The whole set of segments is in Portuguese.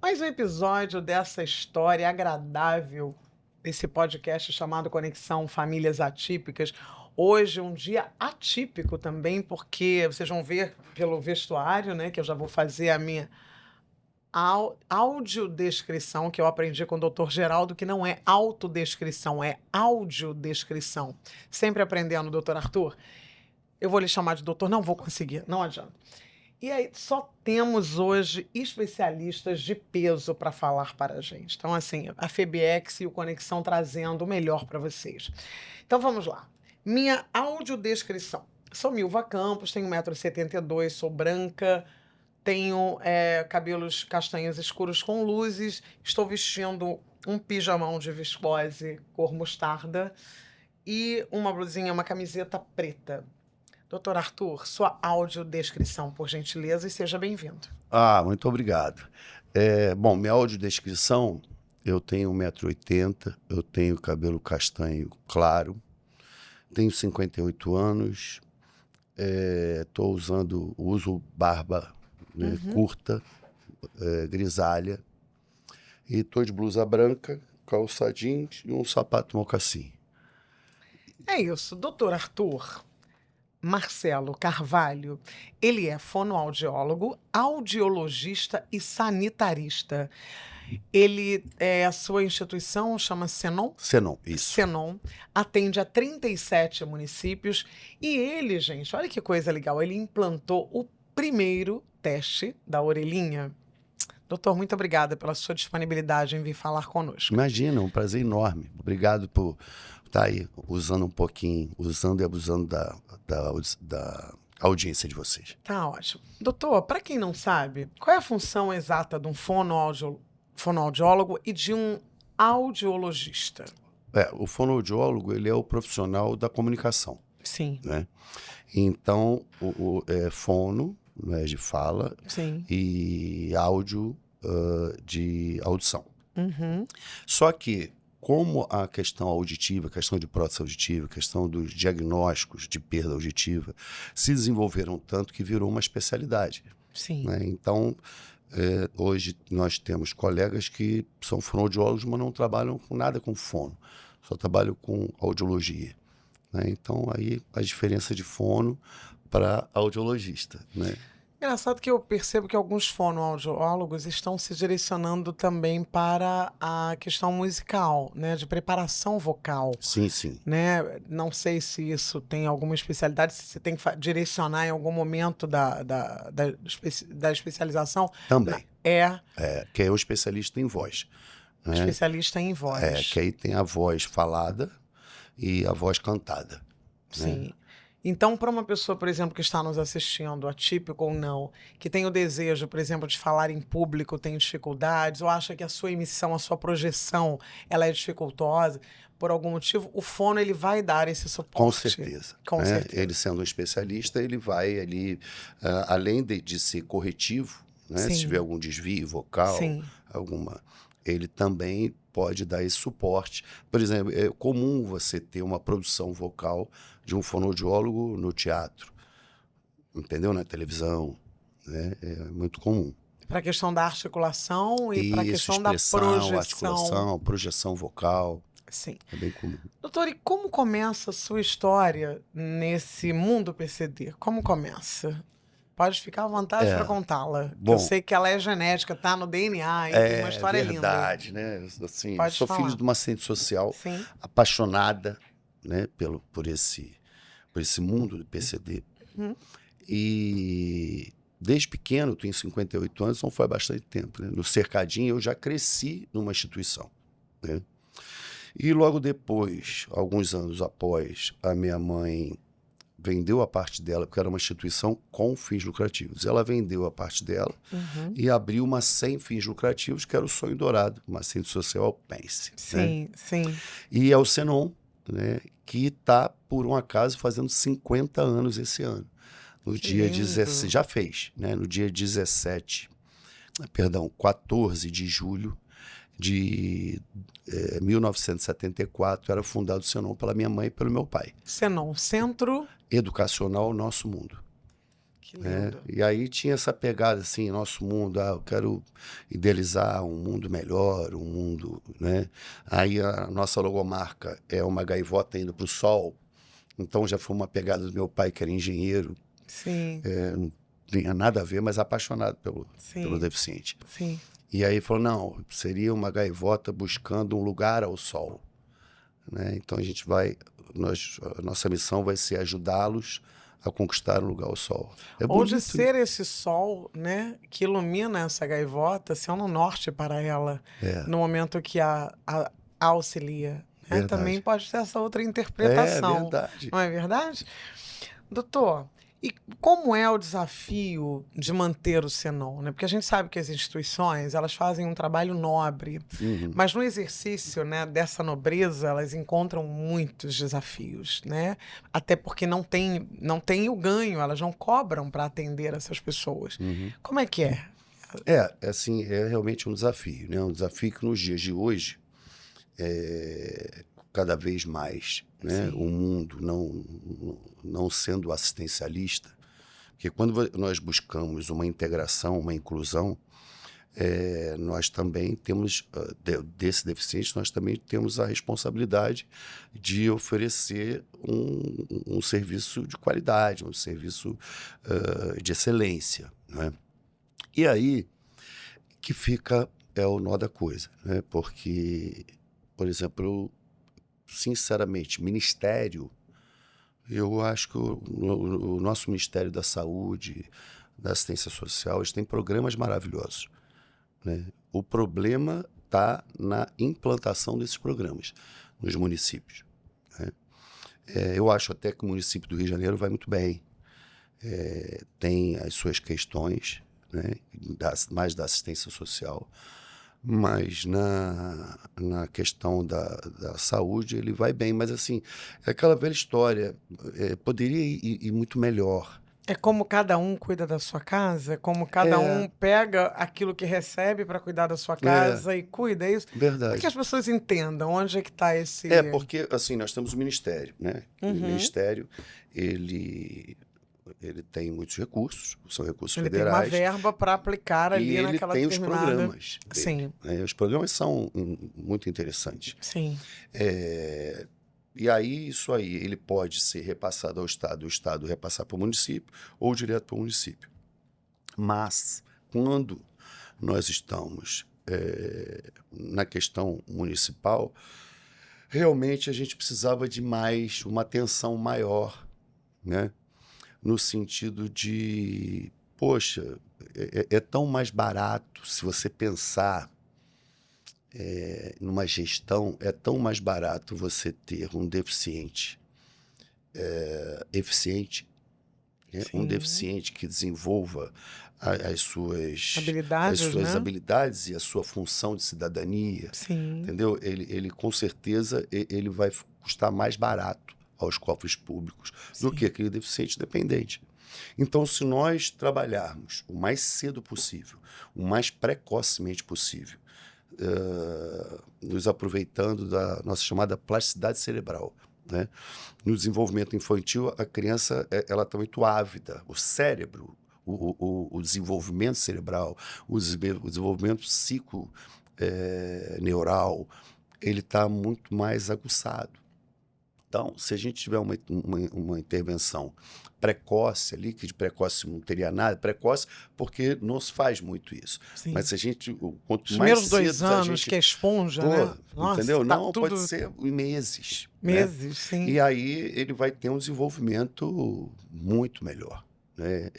Mais um episódio dessa história agradável, desse podcast chamado Conexão Famílias Atípicas. Hoje um dia atípico também, porque vocês vão ver pelo vestuário, né, que eu já vou fazer a minha audiodescrição, que eu aprendi com o doutor Geraldo, que não é autodescrição, é audiodescrição. Sempre aprendendo, doutor Arthur. Eu vou lhe chamar de doutor, não vou conseguir, não adianta. E aí, só temos hoje especialistas de peso para falar para a gente. Então, assim, a FEBEX e o Conexão trazendo o melhor para vocês. Então, vamos lá. Minha audiodescrição. Sou Milva Campos, tenho 1,72 m, sou branca, tenho cabelos castanhos escuros com luzes, estou vestindo um pijamão de viscose cor mostarda e uma blusinha, uma camiseta preta. Doutor Arthur, sua audiodescrição, por gentileza, e seja bem-vindo. Muito obrigado. Bom, minha audiodescrição, eu tenho 1,80 m, eu tenho cabelo castanho claro, tenho 58 anos, uso barba, né, curta, grisalha, e estou de blusa branca, calça jeans e um sapato mocassim. É isso, doutor Arthur Marcelo Carvalho, ele é fonoaudiólogo, audiologista e sanitarista. A sua instituição chama Senon? Senon, isso. Senon, atende a 37 municípios e ele, gente, olha que coisa legal, ele implantou o primeiro teste da orelhinha. Doutor, muito obrigada pela sua disponibilidade em vir falar conosco. Imagina, um prazer enorme. Obrigado por estar aí usando um pouquinho, usando e abusando da audiência de vocês. Tá ótimo. Doutor, para quem não sabe, qual é a função exata de um fonoaudiólogo e de um audiologista? O fonoaudiólogo, ele é o profissional da comunicação. Sim. Né? Então, fono, né, de fala, Sim. e áudio de audição. Uhum. Só que, como a questão auditiva, a questão de prótese auditiva, a questão dos diagnósticos de perda auditiva se desenvolveram tanto que virou uma especialidade. Sim. Né? Então, hoje nós temos colegas que são fonoaudiólogos, mas não trabalham com nada com fono, só trabalham com audiologia. Né? Então, aí a diferença de fono para audiologista, né? Engraçado que eu percebo que alguns fonoaudiólogos estão se direcionando também para a questão musical, né, de preparação vocal. Sim, sim. Né? Não sei se isso tem alguma especialidade, se você tem que direcionar em algum momento da especialização. Também. Que é o especialista em voz. Né? Especialista em voz. Que aí tem a voz falada e a voz cantada. Sim. Né? Então, para uma pessoa, por exemplo, que está nos assistindo, atípico ou não, que tem o desejo, por exemplo, de falar em público, tem dificuldades, ou acha que a sua emissão, a sua projeção, ela é dificultosa, por algum motivo, o fono ele vai dar esse suporte. Com certeza. Com certeza. Ele sendo um especialista, ele vai ali, além de ser corretivo, né? Se tiver algum desvio vocal, Sim. ele também pode dar esse suporte. Por exemplo, é comum você ter uma produção vocal de um fonoaudiólogo no teatro, entendeu? Na televisão, né? É muito comum. Para a questão da articulação e para a questão da projeção. Articulação, projeção vocal. Sim. É bem comum. Doutor, e como começa a sua história nesse mundo PCD? Como começa? Pode ficar à vontade para contá-la. Eu sei que ela é genética, tá no DNA, e tem uma história linda. É verdade, né? Assim, sou falar. filho de uma assistente social, Sim. apaixonada, né, por esse mundo do PCD. Uhum. E desde pequeno, eu tenho 58 anos, então foi há bastante tempo. Né? No Cercadinho, eu já cresci numa instituição. Né? E logo depois, alguns anos após, a minha mãe vendeu a parte dela, porque era uma instituição com fins lucrativos. Ela vendeu a parte dela e abriu uma sem fins lucrativos, que era o Sonho Dourado, uma assistente social pense. Sim, né? sim. E é o Senon, né, que está, por um acaso, fazendo 50 anos esse ano. No dia 17, já fez, né? No dia 14 de julho de 1974, era fundado o Senon pela minha mãe e pelo meu pai. Senon, Centro Educacional Nosso Mundo. Que né? lindo. E aí tinha essa pegada assim, nosso mundo, eu quero idealizar um mundo melhor, um mundo, né? Aí a nossa logomarca é uma gaivota indo para o sol, então já foi uma pegada do meu pai, que era engenheiro, Sim, não tinha nada a ver, mas apaixonado pelo sim, deficiente. sim. E aí falou, não, seria uma gaivota buscando um lugar ao sol, né? Então a nossa missão vai ser ajudá-los a conquistar um lugar ao sol. É Ou de bonito, né? ser esse sol, né, que ilumina essa gaivota, sendo um norte para ela, É, no momento que a auxilia. Né? Também verdade. pode ter essa outra É interpretação, verdade. não é verdade? Doutor, e como é o desafio de manter o Senon, né? Porque a gente sabe que as instituições, elas fazem um trabalho nobre, Uhum. mas no exercício, né, dessa nobreza, elas encontram muitos desafios, né? Até porque não tem o ganho, elas não cobram para atender essas pessoas. Uhum. Como é que é? Assim, é realmente um desafio, né? Um desafio que nos dias de hoje, cada vez mais, né? O Sim, mundo não sendo assistencialista, porque quando nós buscamos uma integração, uma inclusão, nós também temos, desse deficiente, nós também temos a responsabilidade de oferecer um serviço de qualidade, um serviço de excelência, né? E aí que fica o nó da coisa, né? Porque, por exemplo, sinceramente, ministério, eu acho que o nosso Ministério da Saúde, da Assistência Social, eles têm programas maravilhosos, né? O problema está na implantação desses programas nos municípios, né? Eu acho até que o município do Rio de Janeiro vai muito bem, tem as suas questões, né? Mais da assistência social, mas na questão da saúde ele vai bem, mas assim, é aquela velha história, poderia ir muito melhor. é como cada um cuida da sua casa, como cada É, um pega aquilo que recebe para cuidar da sua é, casa e cuida, é isso? Para que as verdade. pessoas entendam onde é que está esse. Porque assim, nós temos o Ministério, né? E o Uhum. Ministério, ele tem muitos recursos, são recursos Ele tem uma federais, verba para aplicar e ali ele naquela tem os determinada. programas dele, Sim, né? Os programas são muito interessantes. sim, É, e aí, isso aí, ele pode ser repassado ao Estado, o Estado repassar para o município ou direto para o município. Mas, quando nós estamos na questão municipal, realmente a gente precisava de uma atenção maior, né? No sentido de, poxa, é tão mais barato se você pensar numa gestão, é tão mais barato você ter um deficiente eficiente, né? Um sim. deficiente que desenvolva as Habilidades, suas né? habilidades e a sua função de cidadania, Sim, entendeu? Ele com certeza ele vai custar mais barato aos cofres públicos do que sim, aquele deficiente dependente. Então, se nós trabalharmos o mais cedo possível, o mais precocemente possível, nos aproveitando da nossa chamada plasticidade cerebral, né? No desenvolvimento infantil, a criança ela está muito ávida. O cérebro, o desenvolvimento cerebral, o desenvolvimento neural, ele está muito mais aguçado. Então, se a gente tiver uma intervenção precoce ali, que de precoce não teria nada, precoce porque não se faz muito isso. Mas sim. se a gente, quanto Os mais primeiros 2 cedo a anos que gente. é esponja, Pô, né? Nossa, entendeu? tá Não, pode tudo ser em meses, né? meses, sim, E aí ele vai ter um desenvolvimento muito melhor, né?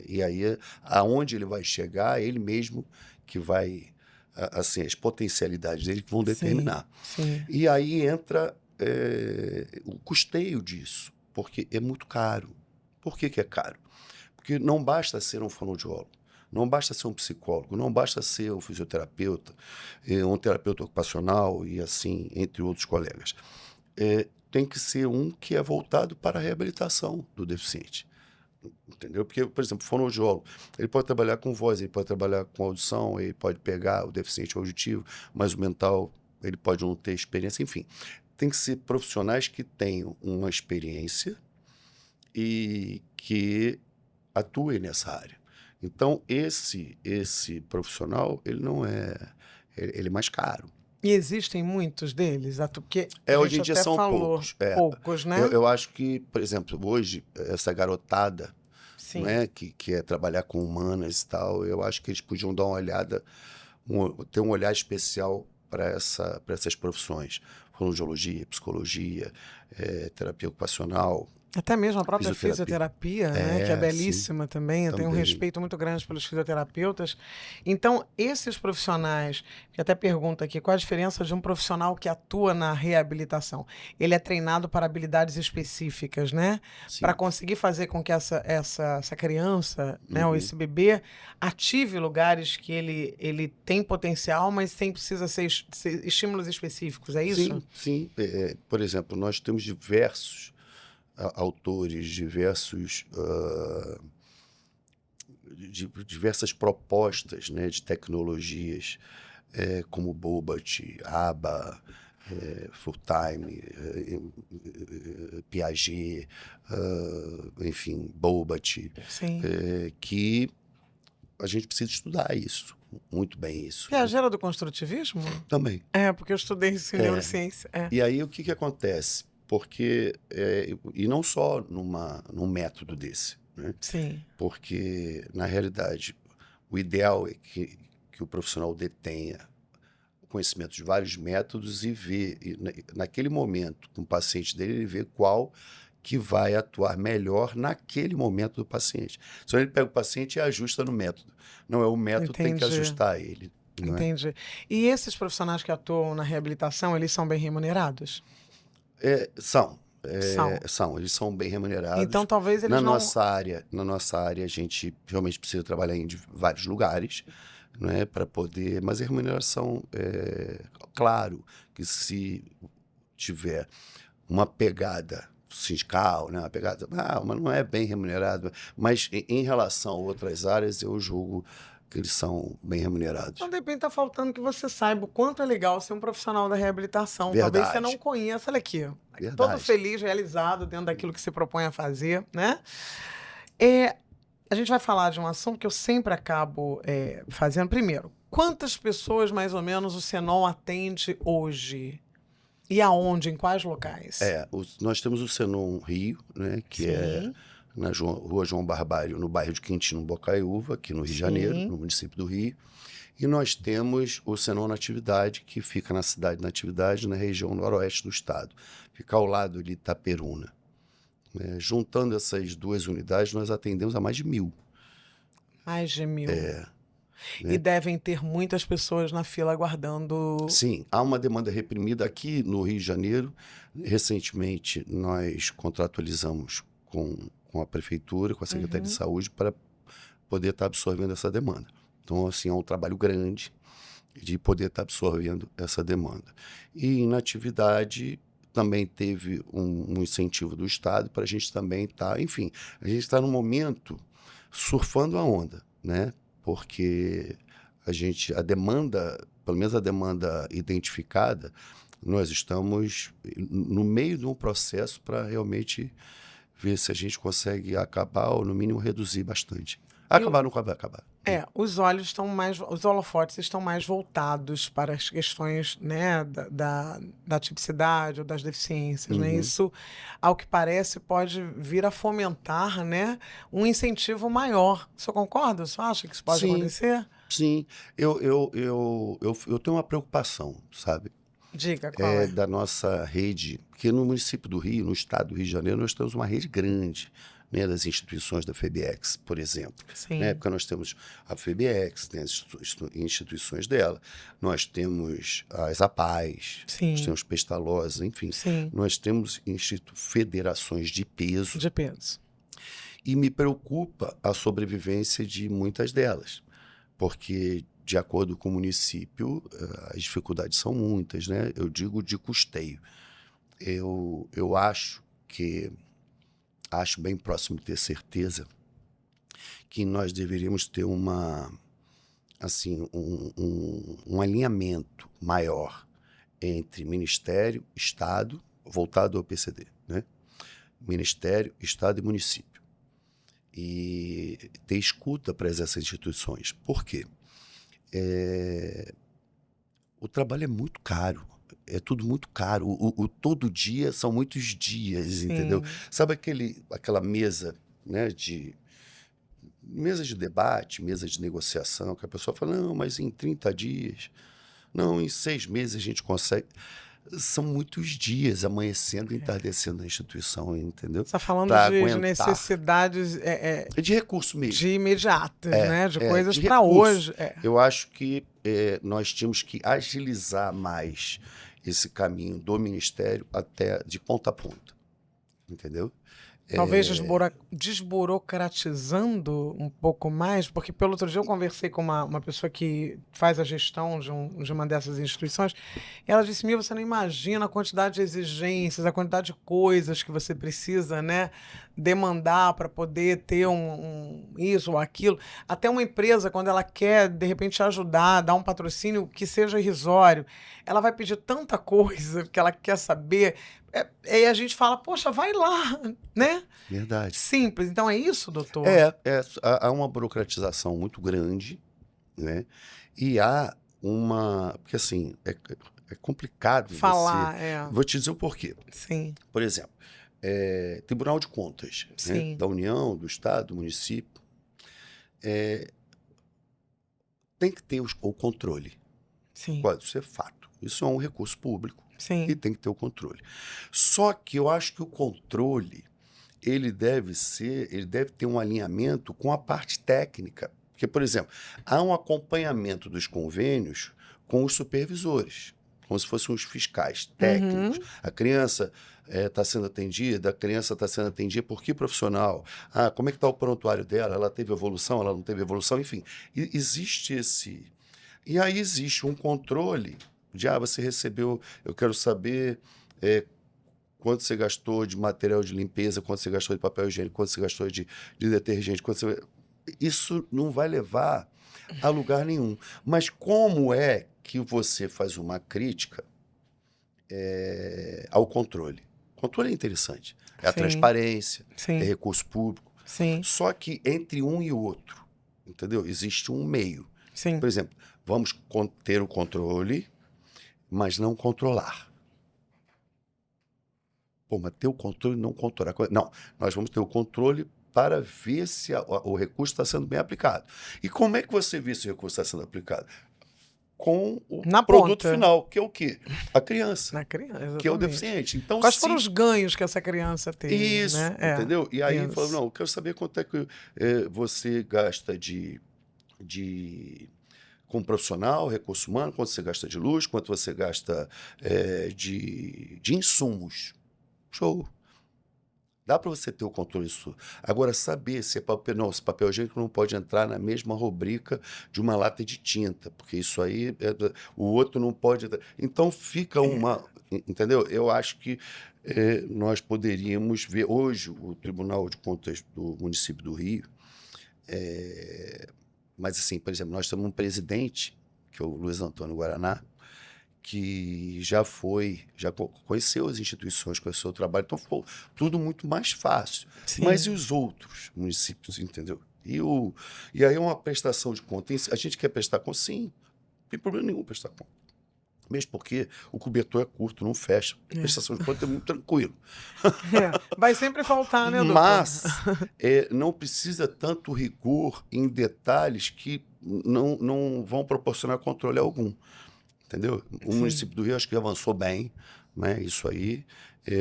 E aí, aonde ele vai chegar, ele mesmo que vai, assim, as potencialidades dele que vão sim, determinar. sim, E aí entra o custeio disso, porque é muito caro. Por que é caro? Porque não basta ser um fonoaudiólogo, não basta ser um psicólogo, não basta ser um fisioterapeuta, um terapeuta ocupacional e assim, entre outros colegas. Tem que ser um que é voltado para a reabilitação do deficiente. Entendeu? Porque, por exemplo, o fonoaudiólogo, ele pode trabalhar com voz, ele pode trabalhar com audição, ele pode pegar o deficiente auditivo, mas o mental, ele pode não ter experiência, enfim. Tem que ser profissionais que tenham uma experiência e que atue nessa área. Então, esse profissional, ele não é... Ele é mais caro. E existem muitos deles? Porque a Hoje gente em dia até são falou poucos. poucos, né? Eu acho que, por exemplo, hoje, essa garotada, não Sim. é, que quer trabalhar com humanas e tal, eu acho que eles podiam dar uma olhada, ter um olhar especial para essas profissões. Fonoaudiologia, psicologia, terapia ocupacional, Até mesmo a própria fisioterapia. fisioterapia, né, que é Sim, belíssima também. Eu tenho um também. respeito muito grande pelos fisioterapeutas. Então, esses profissionais, que até pergunta aqui, qual a diferença de um profissional que atua na reabilitação? Ele é treinado para habilidades específicas, né? Para Sim. conseguir fazer com que essa criança, né, ou Uhum. esse bebê, ative lugares que ele tem potencial, mas sem precisa ser estímulos específicos, é isso? Sim. Por exemplo, nós temos diversos autores, diversas propostas, né, de tecnologias, como Bobat, ABA, Fulltime, Piaget, enfim, Bobat, Sim. que a gente precisa estudar isso, muito bem isso, né? Piaget era do construtivismo? Também. Porque eu estudei isso em neurociência. E aí o que acontece? Porque, e não só num método desse, né? Sim. Porque, na realidade, o ideal é que o profissional detenha o conhecimento de vários métodos e naquele momento, com o paciente dele, ele vê qual que vai atuar melhor naquele momento do paciente. Só ele pega o paciente e ajusta no método. Não é o método que tem que Entendi. ajustar ele. Não é? Entendi. E esses profissionais que atuam na reabilitação, eles são bem remunerados? São. São. Eles são bem remunerados. Então, talvez eles não... Na nossa área, a gente realmente precisa trabalhar em vários lugares, né, para poder... Mas a remuneração, claro, que se tiver uma pegada sindical, né, uma pegada... mas não é bem remunerado. Mas em relação a outras áreas, eu julgo que eles são bem remunerados. Então, de repente, está faltando que você saiba o quanto é legal ser um profissional da reabilitação. Verdade. Talvez você não conheça. Olha aqui, Verdade. todo feliz, realizado dentro daquilo que se propõe a fazer, né? A gente vai falar de um assunto que eu sempre acabo fazendo. Primeiro, quantas pessoas, mais ou menos, o Senon atende hoje? E aonde? Em quais locais? Nós temos o Senon Rio, né, que é na Rua João Barbário, no bairro de Quintino Bocaiúva, aqui no Rio de Janeiro, no município do Rio. E nós temos o Senon Natividade, que fica na cidade de Natividade, na região noroeste do estado. Fica ao lado de Itaperuna. Juntando essas duas unidades, nós atendemos a mais de 1.000. Mais de 1.000. E devem ter muitas pessoas na fila aguardando... Sim, há uma demanda reprimida aqui no Rio de Janeiro. Recentemente, nós contratualizamos com a Prefeitura, com a Secretaria de Saúde, para poder estar absorvendo essa demanda. Então, assim, é um trabalho grande de poder estar absorvendo essa demanda. E em Natividade também teve um incentivo do Estado para a gente também estar... Enfim, a gente está no momento surfando a onda, né? Porque a demanda, pelo menos a demanda identificada, nós estamos no meio de um processo para realmente ver se a gente consegue acabar ou, no mínimo, reduzir bastante. Acabar não vai acabar. Os holofotes estão mais voltados para as questões, né, da tipicidade ou das deficiências, né? Isso, ao que parece, pode vir a fomentar, né, um incentivo maior. Você concorda? Você acha que isso pode acontecer? Sim. Eu tenho uma preocupação, sabe? Diga, qual é? Da nossa rede, porque no município do Rio, no estado do Rio de Janeiro, nós temos uma rede grande, né, das instituições da FEBEX, por exemplo. Sim. Né? Porque nós temos a FEBEX, tem as instituições dela, nós temos as APAES, nós temos Pestalozzi, enfim. Sim. Nós temos federações de peso. De peso. E me preocupa a sobrevivência de muitas delas, porque, de acordo com o município, as dificuldades são muitas, né? Eu digo de custeio. Eu acho bem próximo de ter certeza que nós deveríamos ter um alinhamento maior entre Ministério, Estado, voltado ao PCD, né? Ministério, Estado e município. e ter escuta para essas instituições. Por quê? O trabalho é muito caro. É tudo muito caro. O todo dia são muitos dias, entendeu? Sim. Sabe aquela mesa, né, mesa de debate, mesa de negociação, que a pessoa fala, não, mas em 30 dias, não, em 6 meses a gente consegue. São muitos dias amanhecendo e entardecendo na instituição, entendeu? Você está falando Para de aguentar. necessidades É de recurso mesmo. de imediatas, né? De coisas de para recurso. hoje. Eu acho que nós tínhamos que agilizar mais esse caminho do Ministério até de ponta a ponta, entendeu? Talvez desburocratizando um pouco mais, porque pelo outro dia eu conversei com uma pessoa que faz a gestão de uma dessas instituições, e ela disse, você não imagina a quantidade de exigências, a quantidade de coisas que você precisa, né, demandar para poder ter isso ou aquilo. Até uma empresa, quando ela quer, de repente, ajudar, dar um patrocínio que seja irrisório, ela vai pedir tanta coisa que ela quer saber. E a gente fala, poxa, vai lá, né? Verdade. Simples. Então é isso, doutor? Há uma burocratização muito grande, né? E há uma... Porque, assim, é complicado falar. Vou te dizer o porquê. Sim. Por exemplo, Tribunal de Contas, né? Da União, do Estado, do município, tem que ter o controle. Sim. Pode ser fato. Isso é um recurso público. Sim. E tem que ter o controle. Só que eu acho que o controle ele deve ter um alinhamento com a parte técnica. Porque, por exemplo, há um acompanhamento dos convênios com os supervisores, como se fossem os fiscais técnicos. A criança está sendo atendida, por que profissional? Como é que está o prontuário dela? Ela teve evolução, ela não teve evolução? Enfim, existe esse... E aí existe um controle de, você recebeu, eu quero saber quanto você gastou de material de limpeza, quanto você gastou de papel higiênico, quanto você gastou de detergente, isso não vai levar a lugar nenhum. Mas como é que você faz uma crítica ao controle? O controle é interessante. É a transparência, é recurso público. Sim. Só que entre um e outro, entendeu? Existe um meio. Sim. Por exemplo, vamos ter o controle, mas não controlar. Mas ter o controle e não controlar. Não, nós vamos ter o controle para ver se o recurso está sendo bem aplicado. E como é que você vê se o recurso está sendo aplicado? Com o produto final, que é o quê? A criança. Na criança, exatamente. Que é o deficiente. Então, quais foram os ganhos que essa criança teve? Isso, né? Entendeu? E aí, falou, não, eu quero saber quanto é que você gasta com profissional, recurso humano, quanto você gasta de luz, quanto você gasta de insumos. Show. Dá para você ter o controle disso. Agora, saber se esse papel higiênico não pode entrar na mesma rubrica de uma lata de tinta, porque isso aí, o outro não pode... Então, fica uma... Entendeu? Eu acho que nós poderíamos ver hoje o Tribunal de Contas do município do Rio, mas assim, por exemplo, nós temos um presidente, que é o Luiz Antônio Guaraná, que já conheceu as instituições, conheceu o trabalho, então ficou tudo muito mais fácil. Sim. Mas e os outros municípios, entendeu? E aí é uma prestação de conta. A gente quer prestar conta? Sim, não tem problema nenhum prestar conta. Mesmo porque o cobertor é curto, não fecha. A prestação de conta é muito tranquilo. Vai sempre faltar, né, doutor? Mas não precisa tanto rigor em detalhes que não vão proporcionar controle algum. Entendeu? O município do Rio acho que avançou bem, né? Isso aí,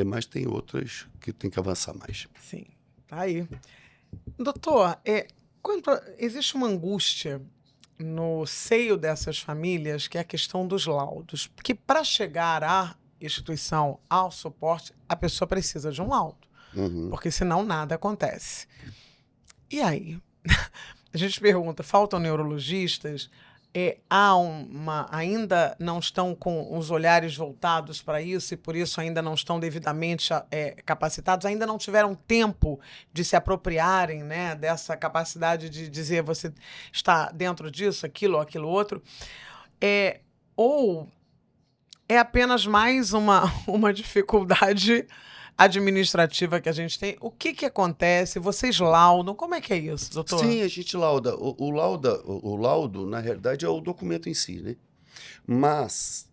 mas tem outras que tem que avançar mais. Sim, tá aí. Doutor, existe uma angústia no seio dessas famílias, que é a questão dos laudos. Porque para chegar à instituição, ao suporte, a pessoa precisa de um laudo. Porque senão nada acontece. E aí? A gente pergunta, faltam neurologistas? Ainda não estão com os olhares voltados para isso e por isso ainda não estão devidamente capacitados, ainda não tiveram tempo de se apropriarem, né, dessa capacidade de dizer você está dentro disso, aquilo outro, ou é apenas mais uma dificuldade administrativa que a gente tem. O que que acontece? Vocês laudam? Como é que é isso, doutor? Sim, a gente lauda. O laudo, na realidade, é o documento em si, né? Mas,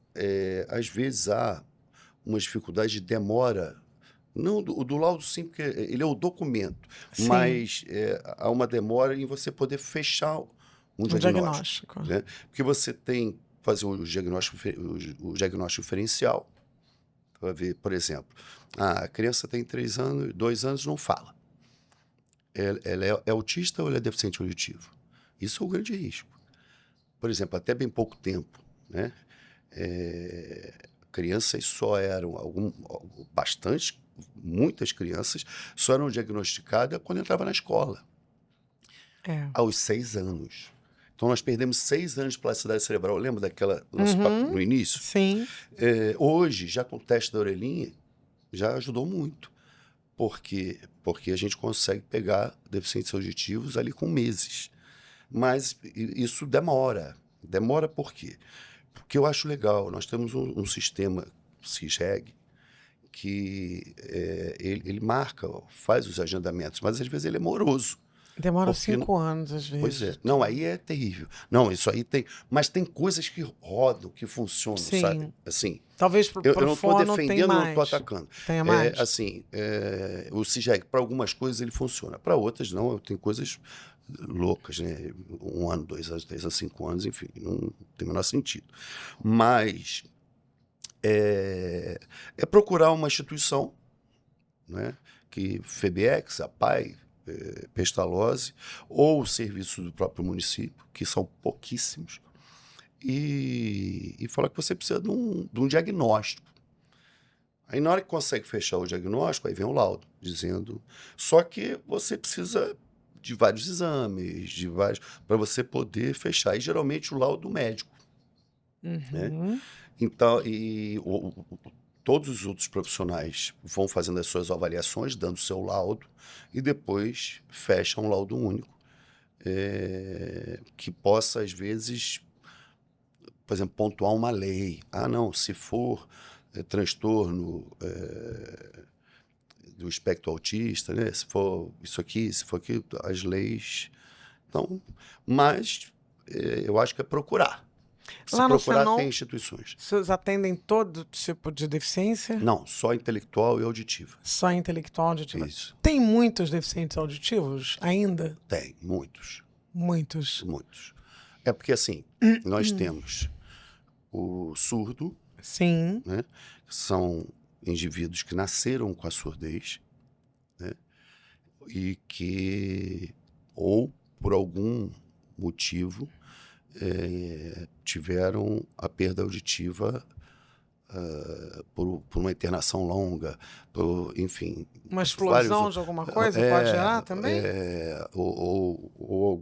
às vezes, há uma dificuldade de demora. Não, o do laudo sim, porque ele é o documento, Sim, mas há uma demora em você poder fechar um um diagnóstico, diagnóstico. né? Porque você tem que fazer o diagnóstico, o diagnóstico diferencial, para ver, por exemplo, a criança tem 3 anos, 2 anos, não fala. Ela é autista ou ela é deficiente auditivo? Isso é um grande risco. Por exemplo, até bem pouco tempo, né? Crianças só eram, muitas crianças só eram diagnosticadas quando entrava na escola, É. aos 6 anos. Então, nós perdemos 6 anos de plasticidade cerebral. Lembra daquela nosso papo no início? Sim. Hoje, já com o teste da orelhinha, já ajudou muito. Por quê? Porque a gente consegue pegar deficientes auditivos ali com meses. Mas isso demora. Demora por quê? Porque eu acho legal. Nós temos um sistema CISREG que ele marca, faz os agendamentos, mas às vezes ele é moroso. Demora Porque 5 anos, às Pois vezes. é. Não, aí é terrível. Não, isso aí tem. Mas tem coisas que rodam, que funcionam, sabe? Sim. Assim, Talvez eu pro não estou fono tem defendendo, não estou mais. atacando. Tenha mais? Assim, o CISREG, para algumas coisas ele funciona, para outras não. Tem coisas loucas, né? 1 ano, 2 anos, 3 anos, 5 anos, enfim, não tem o menor sentido. Mas é procurar uma instituição, né? Que FEBEX, a PAI, Pestalozzi, ou o serviço do próprio município, que são pouquíssimos, e falar que você precisa de um diagnóstico. Aí, na hora que consegue fechar o diagnóstico, aí vem o laudo, dizendo... Só que você precisa de vários exames, para você poder fechar. E, geralmente, o laudo médico, né? Uhum. Então, todos os outros profissionais vão fazendo as suas avaliações, dando o seu laudo, e depois fecham um laudo único, que possa, às vezes, por exemplo, pontuar uma lei. Ah, não, se for transtorno do espectro autista, né? Se for isso aqui, se for aquilo, as leis. Então, mas eu acho que é procurar. Se Lá no procurar, Senon, tem instituições. vocês atendem todo tipo de deficiência? Não, só intelectual e auditiva. Só intelectual auditiva? Isso. Tem muitos deficientes auditivos ainda? Tem, muitos, Muitos. muitos. É porque, assim, nós temos o surdo, Sim. né? São indivíduos que nasceram com a surdez, né? E que, ou por algum motivo, tiveram a perda auditiva por uma internação longa, enfim. Uma explosão de alguma coisa pode gerar também? Ou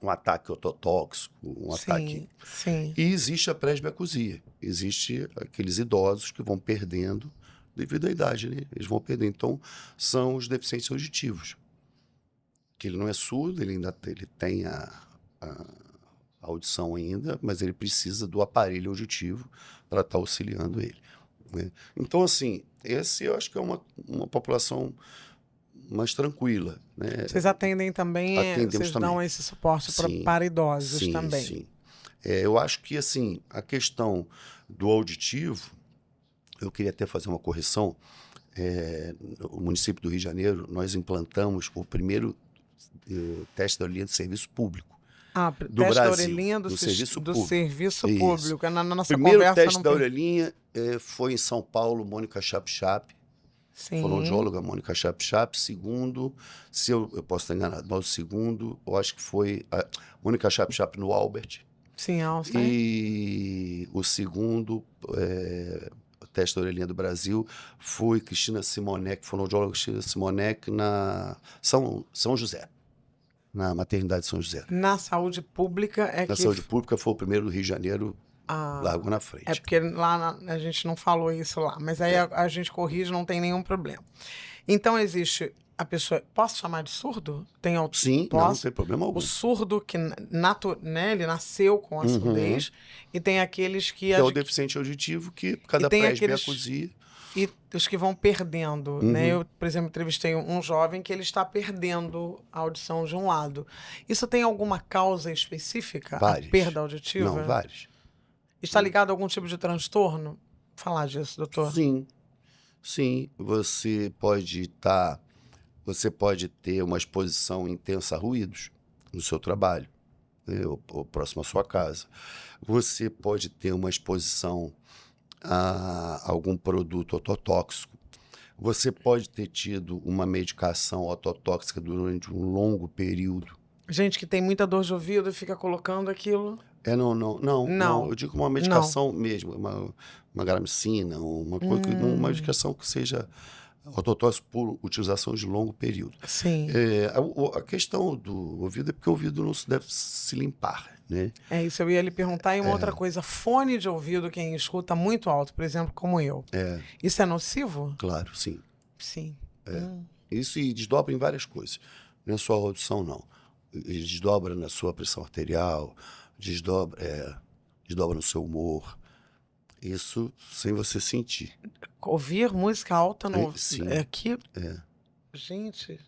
um ataque ototóxico, ataque. Sim. E existe a presbiacusia. Existe aqueles idosos que vão perdendo devido à idade, né? Eles vão perdendo. Então, são os deficientes auditivos. Que ele não é surdo, ele tem a audição ainda, mas ele precisa do aparelho auditivo para estar auxiliando ele, né? Então, assim, esse eu acho que é uma população mais tranquila, né? Vocês atendem também, Atendemos vocês também. dão esse suporte Sim, para idosos sim, também? sim. Eu acho que, assim, a questão do auditivo, eu queria até fazer uma correção. No município do Rio de Janeiro, nós implantamos o primeiro teste da orelhinha do serviço público do teste da Brasil, orelhinha do serviço do público. serviço Isso. público. Na nossa Primeiro conversa teste não da tem. orelhinha foi em São Paulo, Mônica Chap-Chap, Sim. fonoaudióloga Mônica Chap-Chap. Segundo, se eu posso estar enganado, mas o segundo, eu acho que foi a Mônica Chap-Chap no Albert. Sim, Alster. E o segundo teste da orelhinha do Brasil foi Cristina Simonek, fonoaudióloga Cristina Simonek, na São José, na maternidade de São José. Na saúde pública Na saúde pública foi o primeiro do Rio de Janeiro, largou na frente. É porque lá a gente não falou isso lá, mas aí a gente corrige, não tem nenhum problema. Então existe a pessoa... Posso chamar de surdo? Sim, não Posso? tem problema algum. O surdo que né, ele nasceu com a surdez, e tem aqueles que... Que é o deficiente auditivo, que cada tem presbiacusia... E os que vão perdendo, né? Eu, por exemplo, entrevistei um jovem que ele está perdendo a audição de um lado. Isso tem alguma causa específica? Várias. A perda auditiva? Não, várias. Está ligado a algum tipo de transtorno? Falar disso, doutor. Sim, sim. Você pode ter uma exposição intensa a ruídos no seu trabalho, né, ou próximo à sua casa. Você pode ter uma exposição a algum produto ototóxico. Você pode ter tido uma medicação ototóxica durante um longo período. Gente que tem muita dor de ouvido e fica colocando aquilo. Não. Eu digo uma medicação mesmo, uma gramicina, uma medicação que seja ototóxico por utilização de longo período. Sim. A questão do ouvido é porque o ouvido não se deve se limpar, né? É isso, eu ia lhe perguntar. E uma outra coisa, fone de ouvido, quem escuta muito alto, por exemplo, como eu. Isso é nocivo? Claro, sim. Sim. Isso e desdobra em várias coisas. Não é só a audição, não. Ele desdobra na sua pressão arterial, desdobra no seu humor. Isso sem você sentir. Ouvir música alta no... Sim. Aqui... Gente...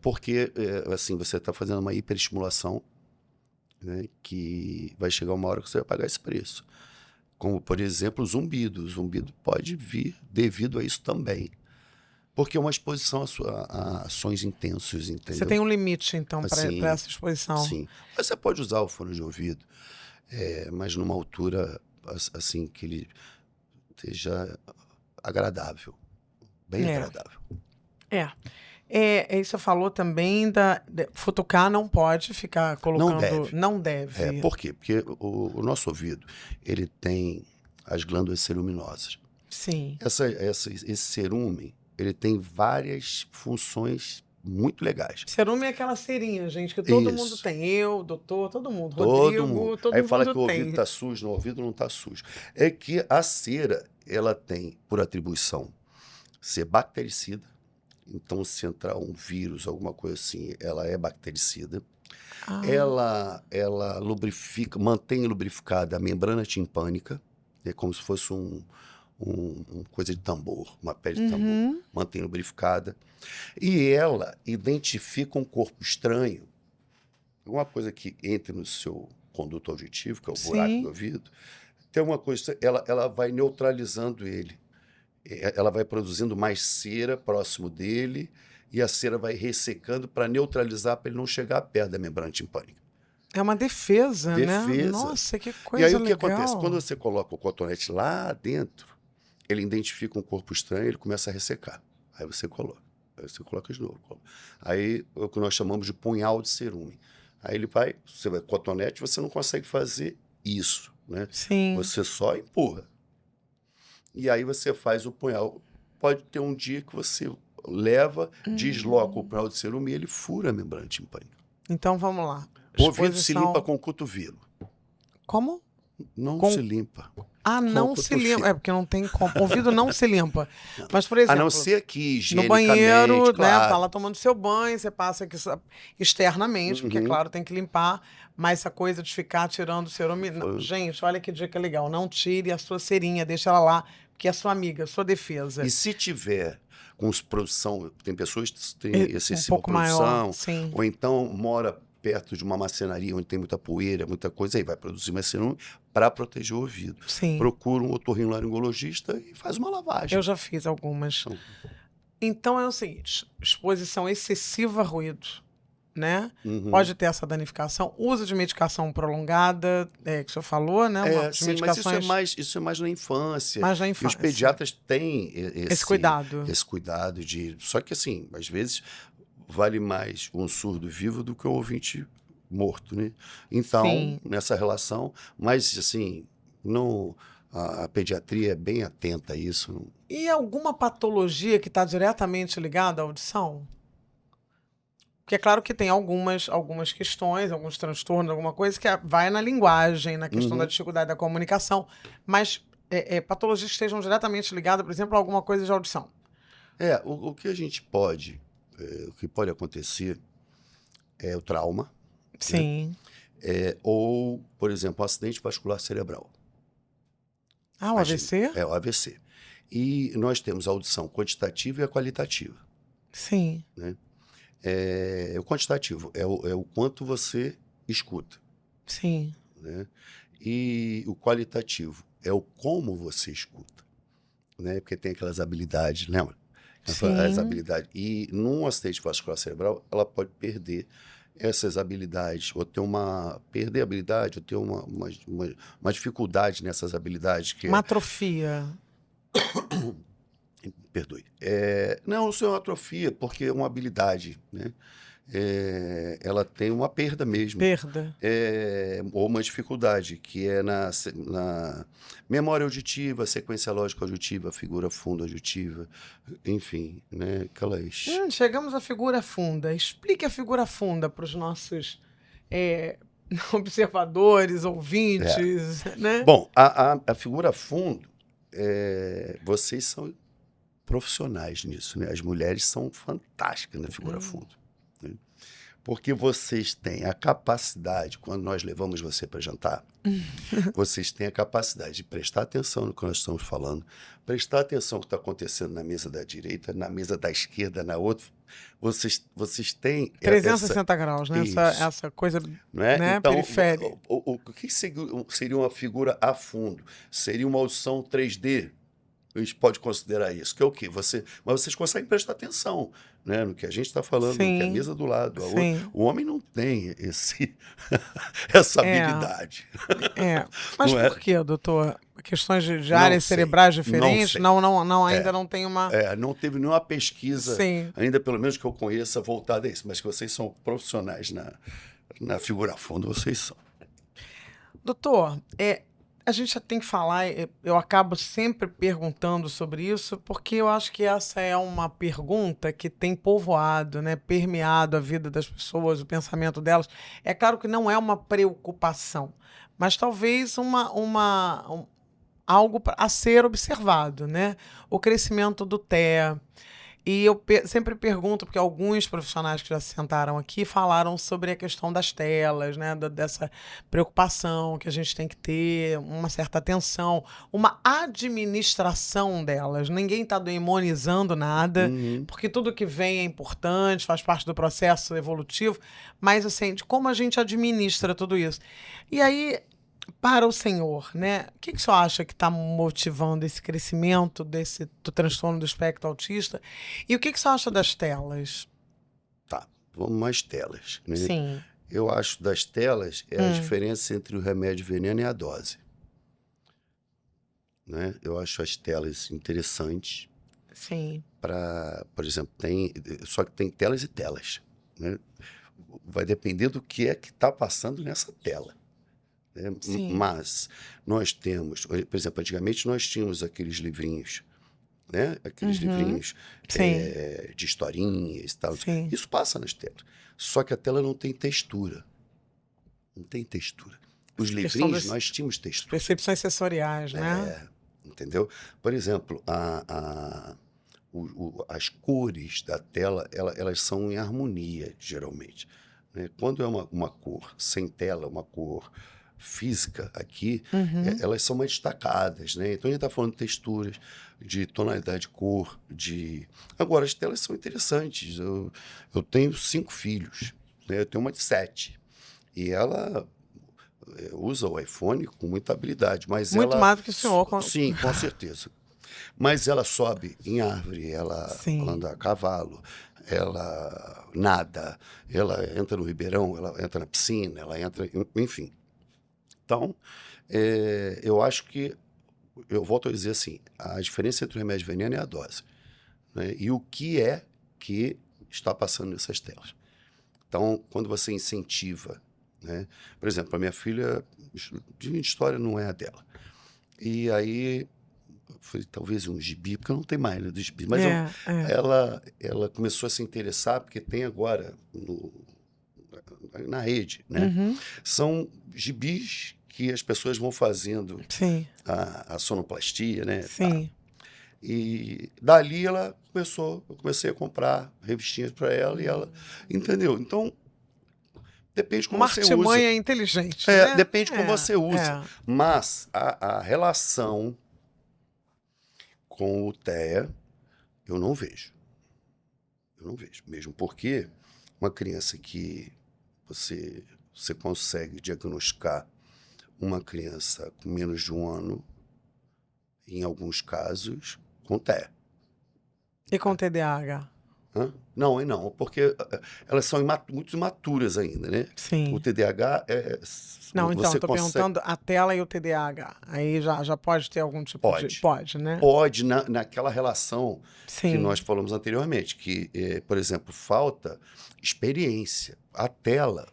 Porque, assim, você está fazendo uma hiperestimulação, né, que vai chegar uma hora que você vai pagar esse preço. Como, por exemplo, o zumbido. O zumbido pode vir devido a isso também. Porque é uma exposição a sons intensos, entendeu? Você tem um limite, então, para Assim, essa exposição. Sim. Você pode usar o fone de ouvido, mas numa altura, assim, que ele esteja agradável. Bem agradável. Você falou também futucar não pode ficar colocando... Não deve. Por quê? Porque o nosso ouvido, ele tem as glândulas ceruminosas. Sim. Esse cerume, ele tem várias funções muito legais. Cerume é aquela cerinha, gente, que todo mundo tem. Eu, doutor, todo mundo. Todo Rodrigo, mundo. todo Aí mundo fala que o tem. ouvido está sujo, no ouvido não está sujo. É que a cera, ela tem, por atribuição, ser bactericida. Então, se entrar um vírus, alguma coisa assim, ela é bactericida. Ela lubrifica, mantém lubrificada a membrana timpânica, é como se fosse um coisa de tambor, uma pele de tambor, mantém lubrificada. E ela identifica um corpo estranho, alguma coisa que entre no seu conduto auditivo, que é o buraco do ouvido, tem uma coisa, ela vai neutralizando ele. Ela vai produzindo mais cera próximo dele e a cera vai ressecando para neutralizar, para ele não chegar perto da membrana timpânica. É uma defesa, né? Nossa, que coisa legal. E aí legal. o que acontece? Quando você coloca o cotonete lá dentro, ele identifica um corpo estranho e ele começa a ressecar. Aí você coloca. Aí você coloca de novo. Aí é o que nós chamamos de punhal de cerume. Aí ele você vai cotonete, você não consegue fazer isso, né? Sim. Você só empurra. E aí você faz o punhal. Pode ter um dia que você leva, desloca o punhal de cerume e ele fura a membrana timpânica. Então vamos lá. O ouvido se limpa com o cotovelo. Como? Não se limpa. Não se limpa. Porque não tem como. O ouvido não se limpa. Mas, por exemplo... A não ser que no banheiro, claro. né? Tá lá tomando seu banho, você passa aqui externamente, porque, claro, tem que limpar. Mas essa coisa de ficar tirando o cerume... Gente, olha que dica legal. Não tire a sua cerinha, deixa ela lá, porque é sua amiga, sua defesa. E se tiver com produção... Tem pessoas que têm excessiva pouco produção. Maior, sim. Ou então mora perto de uma marcenaria onde tem muita poeira, muita coisa, aí vai produzir mais cerume para proteger o ouvido. Sim. Procura um otorrinolaringologista e faz uma lavagem. Eu já fiz algumas. Então é o seguinte, exposição excessiva a ruído, né? Pode ter essa danificação. Uso de medicação prolongada, que o senhor falou, né? Sim, medicações... mas isso é mais na infância. Mais na E infância. os pediatras têm esse cuidado. Esse cuidado de... Só que, assim, às vezes vale mais um surdo vivo do que um ouvinte morto, né? Então, Sim. nessa relação, mas, assim, não... A pediatria é bem atenta a isso. E alguma patologia que está diretamente ligada à audição? Porque é claro que tem algumas questões, alguns transtornos, alguma coisa que vai na linguagem, na questão da dificuldade da comunicação, mas patologias que estejam diretamente ligadas, por exemplo, a alguma coisa de audição. O que a gente pode o que pode acontecer é o trauma, Sim. ou, por exemplo, um acidente vascular cerebral. Ah, o Imagina, AVC? é o AVC. E nós temos a audição quantitativa e a qualitativa. Sim. Né? O quantitativo é o quanto você escuta. Sim. Né? E o qualitativo é o como você escuta. Né? Porque tem aquelas habilidades, lembra? As Sim. habilidades. E num acidente vascular cerebral, ela pode perder essas habilidades, ou perder a habilidade, ou ter uma dificuldade nessas habilidades. Uma atrofia. Perdoe. Não, isso é uma atrofia, porque é uma habilidade, né? Ela tem uma perda mesmo. Perda. Ou uma dificuldade, que é na memória auditiva, sequência lógica auditiva, figura funda auditiva, enfim, né? Aquelas. Chegamos à figura funda. Explique a figura funda para os nossos observadores, ouvintes, né? Bom, a figura fundo, vocês são profissionais nisso, né? As mulheres são fantásticas na figura fundo. Né? Porque vocês têm a capacidade, quando nós levamos você para jantar, vocês têm a capacidade de prestar atenção no que nós estamos falando, prestar atenção no que está acontecendo na mesa da direita, na mesa da esquerda, na outra. Vocês têm 360 graus, né? Essa coisa, não é? né? Então, Periférica. o que seria uma figura a fundo? Seria uma audição 3D. A gente pode considerar isso, que é o quê? Mas vocês conseguem prestar atenção, né, no que a gente está falando, no que a mesa do lado. O homem não tem essa habilidade. Mas não por quê, doutor? Questões de Não áreas sei, cerebrais não diferentes? sei. Não, ainda não tem uma. Não teve nenhuma pesquisa, Sim. ainda pelo menos que eu conheça, voltada a isso, mas que vocês são profissionais na figura a fundo, vocês são. Doutor, a gente já tem que falar, eu acabo sempre perguntando sobre isso, porque eu acho que essa é uma pergunta que tem povoado, né, permeado a vida das pessoas, o pensamento delas. É claro que não é uma preocupação, mas talvez algo a ser observado, né? O crescimento do TEA. E eu sempre pergunto, porque alguns profissionais que já se sentaram aqui falaram sobre a questão das telas, né? Dessa preocupação que a gente tem que ter, uma certa atenção, uma administração delas. Ninguém está demonizando nada, porque tudo que vem é importante, faz parte do processo evolutivo, mas assim, de como a gente administra tudo isso. E aí, para o senhor, né? O que o senhor acha que está motivando esse crescimento do transtorno do espectro autista? E o que o senhor acha das telas? Tá, vamos mais telas. Né? Sim. Eu acho das telas a diferença entre o remédio veneno e a dose. Né? Eu acho as telas interessantes. Sim. Por exemplo, só que tem telas e telas. Né? Vai depender do que é que está passando nessa tela. Mas nós temos, por exemplo, antigamente nós tínhamos aqueles livrinhos, né? Aqueles livrinhos de historinhas e tal. Sim. Isso passa nas telas. Só que a tela não tem textura. Não tem textura. Os livrinhos, nós tínhamos textura. Percepções sensoriais, né? Entendeu? Por exemplo, as cores da tela, elas são em harmonia, geralmente. Né? Quando é uma cor sem tela, uma cor física aqui, elas são mais destacadas, né? Então a gente está falando de texturas, de tonalidade de cor, Agora, as telas são interessantes. Eu tenho 5 filhos, né? Eu tenho uma de 7. E ela usa o iPhone com muita habilidade, mas muito mais do que o senhor. Sim, com certeza. Mas ela sobe em árvore, ela anda a cavalo, ela nada, ela entra no ribeirão, ela entra na piscina, ela entra... Enfim. Então, eu acho que, eu volto a dizer assim, a diferença entre o remédio e o veneno é a dose. Né? E o que é que está passando nessas telas. Então, quando você incentiva, né? Por exemplo, a minha filha, de história não é a dela. E aí, foi talvez um gibi, porque eu não tenho mais, né, do gibi, mas ela começou a se interessar, porque tem agora na rede, né? São gibis que as pessoas vão fazendo a sonoplastia, né? Sim. E dali eu comecei a comprar revistinhas para ela e ela, entendeu? Então, depende como Uma você usa. artimanha inteligente, né? Depende como você usa. Mas a relação com o TEA, eu não vejo. Eu não vejo. Mesmo porque uma criança que você consegue diagnosticar uma criança com menos de 1 ano, em alguns casos, com TEA. E com TDAH? Hã? Não, não, porque elas são muito imaturas ainda, né? O Sim. TDAH Não, então, você estou consegue. perguntando a tela e o TDAH. Aí já pode ter algum tipo de. Pode. Pode, né? Pode, naquela relação que nós Sim. falamos anteriormente, que, por exemplo, falta experiência. A tela,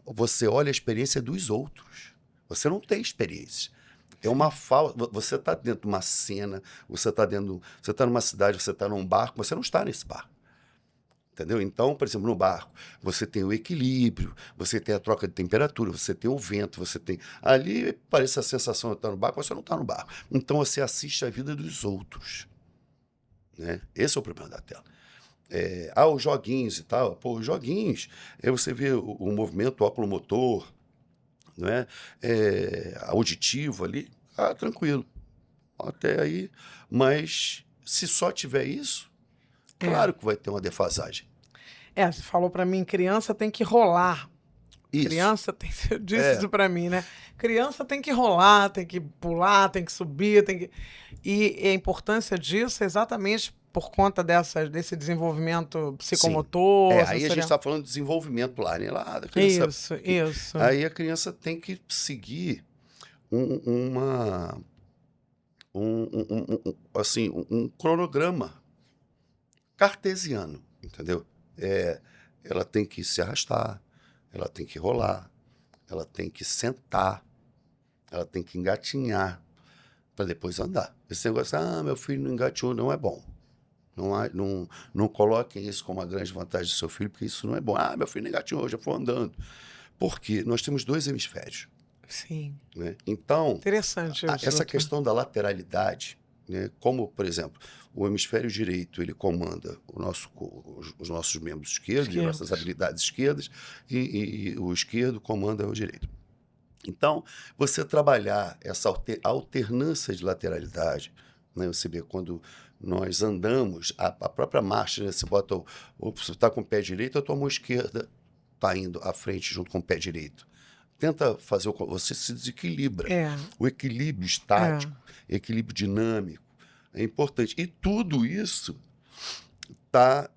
você olha a experiência dos outros. Você não tem experiência. É uma falta. Você está dentro de uma cena, você está numa cidade, você está num barco, você não está nesse barco. Entendeu? Então, por exemplo, no barco, você tem o equilíbrio, você tem a troca de temperatura, você tem o vento, você tem. Ali parece a sensação de estar no barco, mas você não está no barco. Então você assiste a vida dos outros. Né? Esse é o problema da tela. Os joguinhos e tal. Pô, os joguinhos, aí você vê o movimento oculomotor, não é? Auditivo ali, tranquilo. Até aí. Mas se só tiver isso, É. claro que vai ter uma defasagem. Você falou para mim, criança tem que rolar. Isso. Criança tem você disse isso para mim, né? Criança tem que rolar, tem que pular, tem que subir, tem que. E a importância disso é exatamente por conta desse desenvolvimento Sim. psicomotor, Aí a gente sensorial. está falando de desenvolvimento lá, né? Lá da criança. Isso, isso. Aí a criança tem que seguir um, uma, assim, um cronograma cartesiano, entendeu? Ela tem que se arrastar, ela tem que rolar, ela tem que sentar, ela tem que engatinhar para depois andar. Esse negócio, meu filho não engatinhou, não é bom. Não coloquem isso como uma grande vantagem do seu filho, porque isso não é bom. Meu filho negativou, já foi andando. Porque nós temos 2 hemisférios. Sim. Né? Então, Interessante isso, essa doutor. questão da lateralidade, né? Como, por exemplo, o hemisfério direito ele comanda os nossos membros esquerdos, e as nossas habilidades esquerdas, e o esquerdo comanda o direito. Então, você trabalhar essa alternância de lateralidade, né? Você vê quando nós andamos, a própria marcha, né? Você bota você está com o pé direito, a tua mão esquerda está indo à frente junto com o pé direito. Tenta fazer você se desequilibra. O equilíbrio estático, equilíbrio dinâmico é importante. E tudo isso está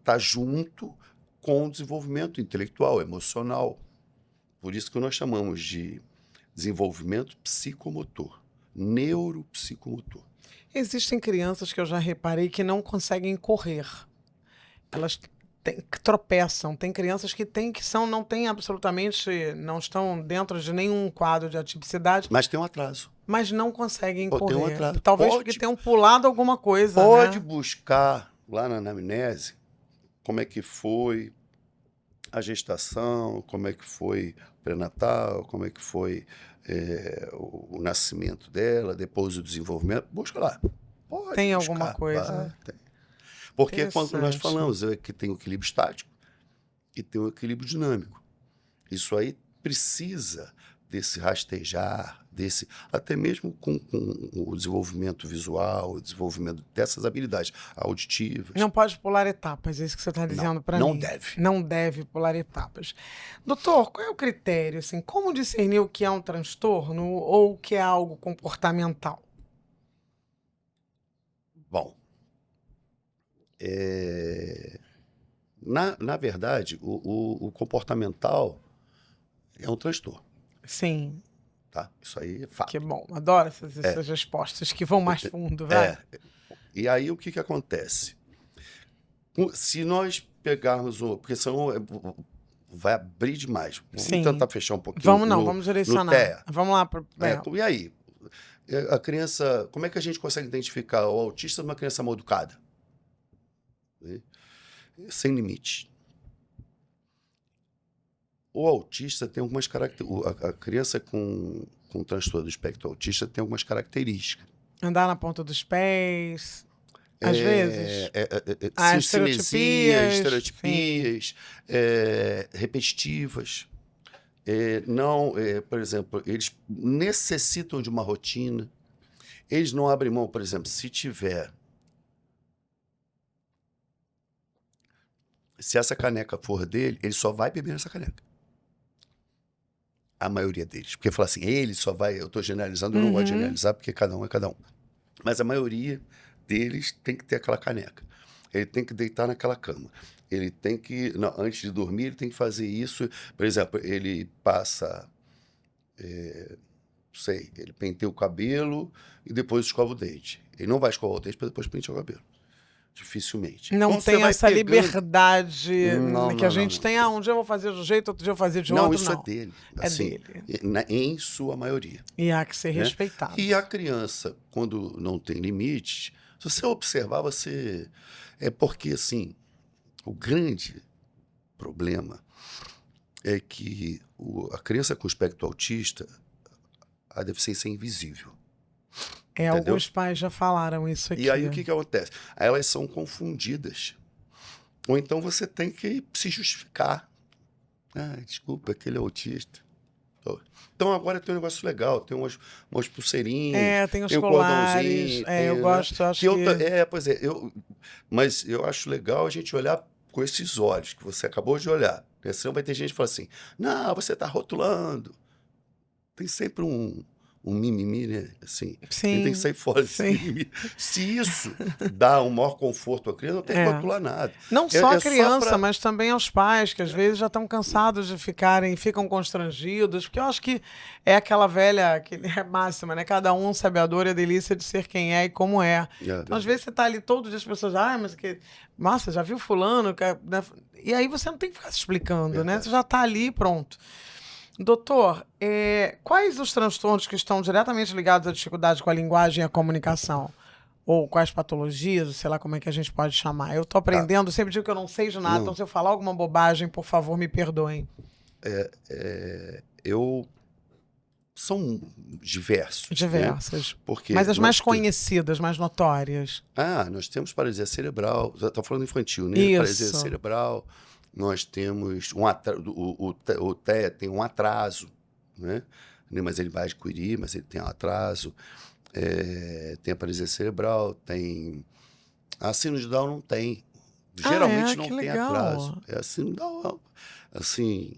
tá junto com o desenvolvimento intelectual, emocional. Por isso que nós chamamos de desenvolvimento psicomotor, neuropsicomotor. Existem crianças que eu já reparei que não conseguem correr. Elas que tropeçam. Tem crianças que não têm absolutamente, não estão dentro de nenhum quadro de atipicidade, Mas tem um atraso. mas não conseguem Tem um correr. atraso. Talvez porque tenham pulado alguma coisa, Pode né? buscar lá na anamnese como é que foi a gestação, como é que foi o pré-natal, como é que foi o nascimento dela, depois o desenvolvimento. Busca lá. Pode Tem alguma buscar. coisa. Tem. Porque quando nós Interessante. falamos que tem o equilíbrio estático e tem o equilíbrio dinâmico. Isso aí precisa desse rastejar, até mesmo com o desenvolvimento visual, o desenvolvimento dessas habilidades auditivas. Não pode pular etapas, é isso que você está dizendo para mim. Não deve. Não deve pular etapas. Doutor, qual é o critério? Assim, como discernir o que é um transtorno ou o que é algo comportamental? Bom, na verdade, o comportamental é um transtorno. Sim, Tá? Isso aí é fato. que bom. Adoro essas respostas que vão mais fundo, vai. E aí o que acontece? Se nós pegarmos porque senão vai abrir demais. Vamos Sim. tentar fechar um pouquinho Vamos direcionar. TEA. Vamos lá. E aí? A criança, como é que a gente consegue identificar o autista de uma criança mal educada? Sem limite. O autista tem algumas características. A criança com com o transtorno do espectro autista tem algumas características. Andar na ponta dos pés, às vezes. As Cinesias, estereotipias, estereotipias repetitivas. Por exemplo, eles necessitam de uma rotina. Eles não abrem mão, por exemplo, se essa caneca for dele, ele só vai beber nessa caneca. A maioria deles. Porque fala assim, ele só vai... Eu estou generalizando, eu não gosto de generalizar, porque cada um é cada um. Mas a maioria deles tem que ter aquela caneca. Ele tem que deitar naquela cama. Ele tem que... Não, antes de dormir, ele tem que fazer isso. Por exemplo, ele passa... ele penteia o cabelo e depois escova o dente. Ele não vai escovar o dente para depois pentear o cabelo. Dificilmente. Não Então, tem essa liberdade que a Não. gente tem. Um dia eu vou fazer de um jeito, outro dia eu vou fazer de Não, outro. isso Não, é dele. é Assim, dele. Em sua maioria. E há que ser né? respeitado. E a criança, quando não tem limites, se você observar, você... É porque, assim, o grande problema é que a criança com espectro autista, a deficiência é invisível. Entendeu? Alguns pais já falaram isso aqui. E aí o que acontece? Aí elas são confundidas. Ou então você tem que se justificar. Desculpa, aquele é autista. Então agora tem um negócio legal, tem umas pulseirinhas, tem os um colares. cordãozinho. Eu gosto, acho que... Pois é, mas eu acho legal a gente olhar com esses olhos que você acabou de olhar. Né? Senão vai ter gente que fala assim, não, você está rotulando. Tem sempre um mimimi, né? Assim, Sim, tem que sair fora desse mimimi. Se isso dá um maior conforto à criança, não tem que rotular nada. Não só a criança, só mas também aos pais, que às vezes já estão cansados de ficam constrangidos, porque eu acho que é aquela velha máxima, né? Cada um sabe a dor e a delícia de ser quem é e como é. Então, às vezes você está ali todo dia, as pessoas, mas que... Nossa, já viu fulano? E aí você não tem que ficar se explicando, né? Você já está ali, pronto. Doutor, quais os transtornos que estão diretamente ligados à dificuldade com a linguagem e a comunicação? Ou quais patologias, sei lá como é que a gente pode chamar? Eu estou aprendendo, sempre digo que eu não sei de nada, então se eu falar alguma bobagem, por favor, me perdoem. São diversos. Diversas. Né? Porque mas as mais conhecidas, mais notórias. Nós temos paralisia cerebral, está falando infantil, né? Isso. Paralisia cerebral. Nós temos o TEA tem um atraso, né? Mas ele vai adquirir, mas ele tem um atraso. Tem a paralisia cerebral, tem... A síndrome de Down não tem. Geralmente não tem atraso. A síndrome de Down, assim...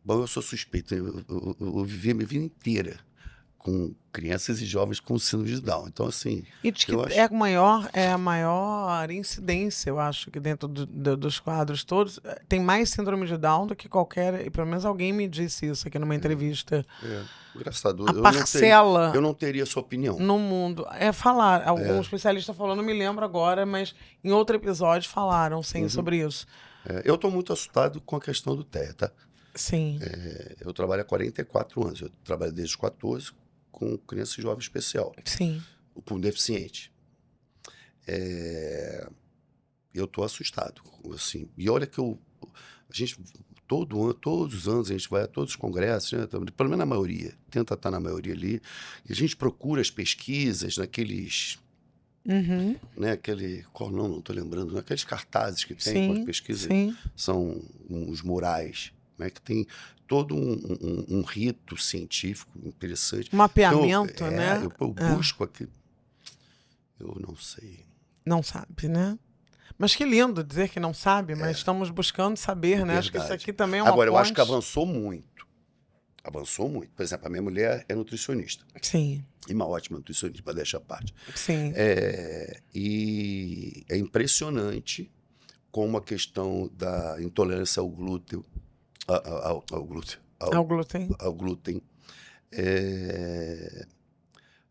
Bom, eu sou suspeito. Eu vivi a minha vida inteira com crianças e jovens com síndrome de Down. Então, assim... E diz que é a maior incidência, eu acho, que dentro dos quadros todos, tem mais síndrome de Down do que qualquer... E pelo menos alguém me disse isso aqui numa entrevista. Engraçado. Eu não teria sua opinião. No mundo. Algum especialista falou, não me lembro agora, mas em outro episódio falaram, sim, sobre isso. Eu estou muito assustado com a questão do TEA, tá? Sim. Eu trabalho há 44 anos. Eu trabalho desde os 14 com criança e jovem especial. Sim. Com deficiente. Eu estou assustado. Assim. E olha que a gente, todos os anos, a gente vai a todos os congressos, né? Pelo menos na maioria. Tenta estar na maioria ali. E a gente procura as pesquisas naqueles... Né, não estou lembrando, aqueles cartazes que tem com as pesquisas, são uns murais, né, que tem todo um rito científico interessante. Mapeamento, né? Eu busco aqui. Eu não sei. Não sabe, né? Mas que lindo dizer que não sabe, mas estamos buscando saber, né? Acho que isso aqui também é uma Agora, ponte. eu acho que avançou muito. Avançou muito. Por exemplo, a minha mulher é nutricionista. Sim. E uma ótima nutricionista, para deixar a parte. Sim. E é impressionante como a questão da intolerância ao glúten, ao glúten,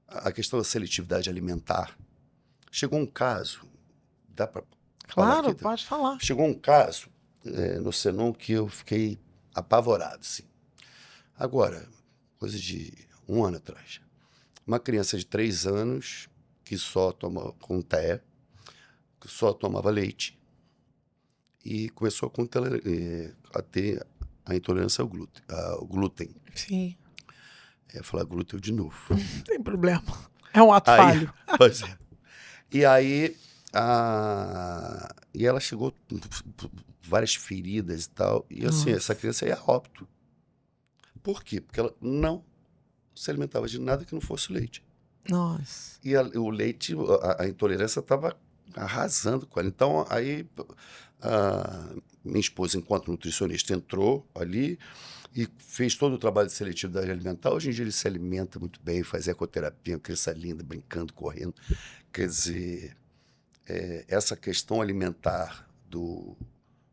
a questão da seletividade alimentar. Chegou um caso, dá para Claro, aqui, pode falar. Chegou um caso no Senon que eu fiquei apavorado, assim. Agora, coisa de 1 ano atrás, uma criança de 3 anos que só tomava com TEA, que só tomava leite e começou a ter a intolerância ao glúten. Sim. Aí eu falar glúteo de novo. Não tem problema. É um ato Aí, falho. pois é. E aí, e ela chegou com várias feridas e tal. E assim, essa criança ia a óbito. Por quê? Porque ela não se alimentava de nada que não fosse leite. Nossa. E o leite, a intolerância estava arrasando com ela. Então, aí, minha esposa, enquanto nutricionista, entrou ali e fez todo o trabalho de seletividade alimentar. Hoje em dia ele se alimenta muito bem, faz ecoterapia, uma criança linda, brincando, correndo. Quer dizer, essa questão alimentar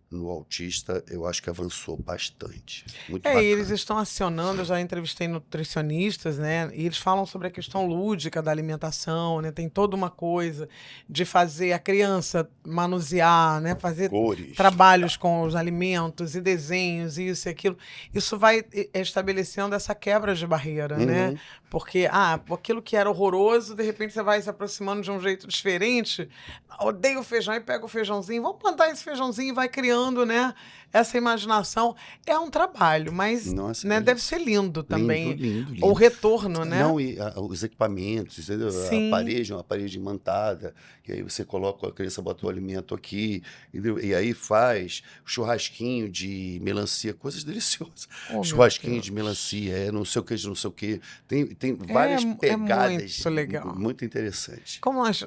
no autista, eu acho que avançou bastante. Muito E eles bacana. estão acionando, eu já entrevistei nutricionistas, né? E eles falam sobre a questão lúdica da alimentação, né? Tem toda uma coisa de fazer a criança manusear, né? Fazer Cores. trabalhos com os alimentos e desenhos, isso e aquilo. Isso vai estabelecendo essa quebra de barreira, né? Uhum. Porque, aquilo que era horroroso, de repente você vai se aproximando de um jeito diferente. Odeio feijão e pega o feijãozinho, vamos plantar esse feijãozinho e vai criando, né? Essa imaginação. É um trabalho, mas, Nossa, né, deve ser belíssimo. lindo Lindo, também. lindo, O lindo. retorno, né? Não, e os equipamentos, entendeu? A Sim. parede, uma parede imantada, e aí você coloca, a criança bota o alimento aqui, entendeu? E aí faz churrasquinho de melancia, coisas deliciosas. Oh, meu Churrasquinho de Deus. melancia, não sei o que, de não sei o que. Tem várias É pegadas muito legal. muito interessantes.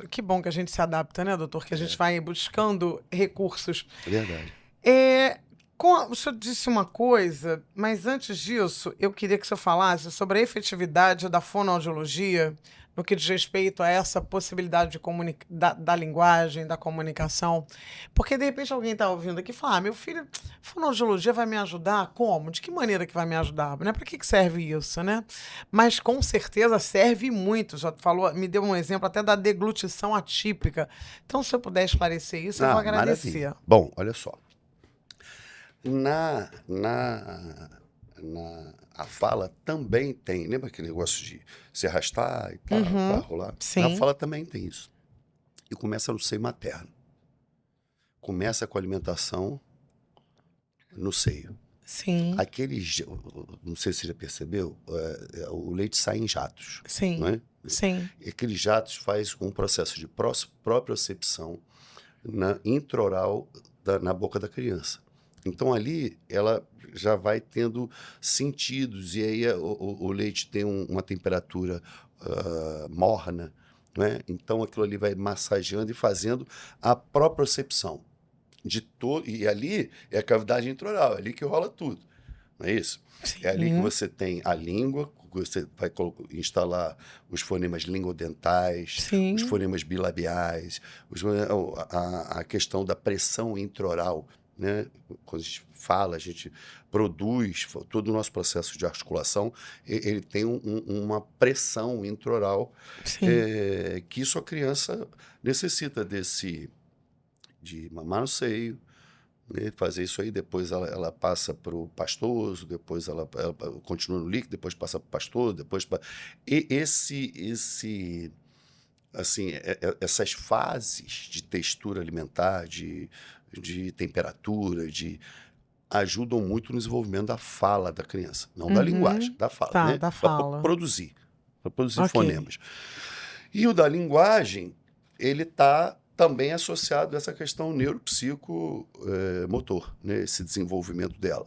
Que bom que a gente se adapta, né, doutor? Que a gente vai buscando recursos. É verdade. O senhor disse uma coisa, mas antes disso, eu queria que o senhor falasse sobre a efetividade da fonoaudiologia no que diz respeito a essa possibilidade de da linguagem, da comunicação. Porque, de repente, alguém está ouvindo aqui e fala, meu filho, fonoaudiologia vai me ajudar? Como? De que maneira que vai me ajudar? Né? Para que serve isso, né? Mas, com certeza, serve muito. Já falou, me deu um exemplo até da deglutição atípica. Então, se eu puder esclarecer isso, eu vou agradecer. Maravilha. Bom, olha só. A fala também tem, lembra aquele negócio de se arrastar e tal, pra rolar? Sim. A fala também tem isso. E começa no seio materno. Começa com a alimentação no seio. Sim. Não sei se você já percebeu, o leite sai em jatos. Sim. Não é? Sim. E aqueles jatos faz um processo de propriocepção intraoral na boca da criança. Então, ali, ela já vai tendo sentidos, e aí o leite tem uma temperatura morna, né? Então, aquilo ali vai massageando e fazendo a propriocepção de todo. E ali é a cavidade intraoral, é ali que rola tudo, não é isso? Sim. É ali que você tem a língua, você vai instalar os fonemas lingodentais, Sim. os fonemas bilabiais, a questão da pressão intraoral, né? Quando a gente fala, a gente produz, todo o nosso processo de articulação, ele tem uma pressão intraoral, que isso a criança necessita de mamar no seio, né? Fazer isso aí, depois ela passa para o pastoso, depois ela continua no líquido, depois passa para o pastoso, depois e assim, essas fases de textura alimentar, de temperatura, ajudam muito no desenvolvimento da fala da criança, não da linguagem, da fala, Tá, né? da Para fala. produzir Ok. fonemas. E o da linguagem, ele está também associado a essa questão neuropsicomotor, né? Esse desenvolvimento dela.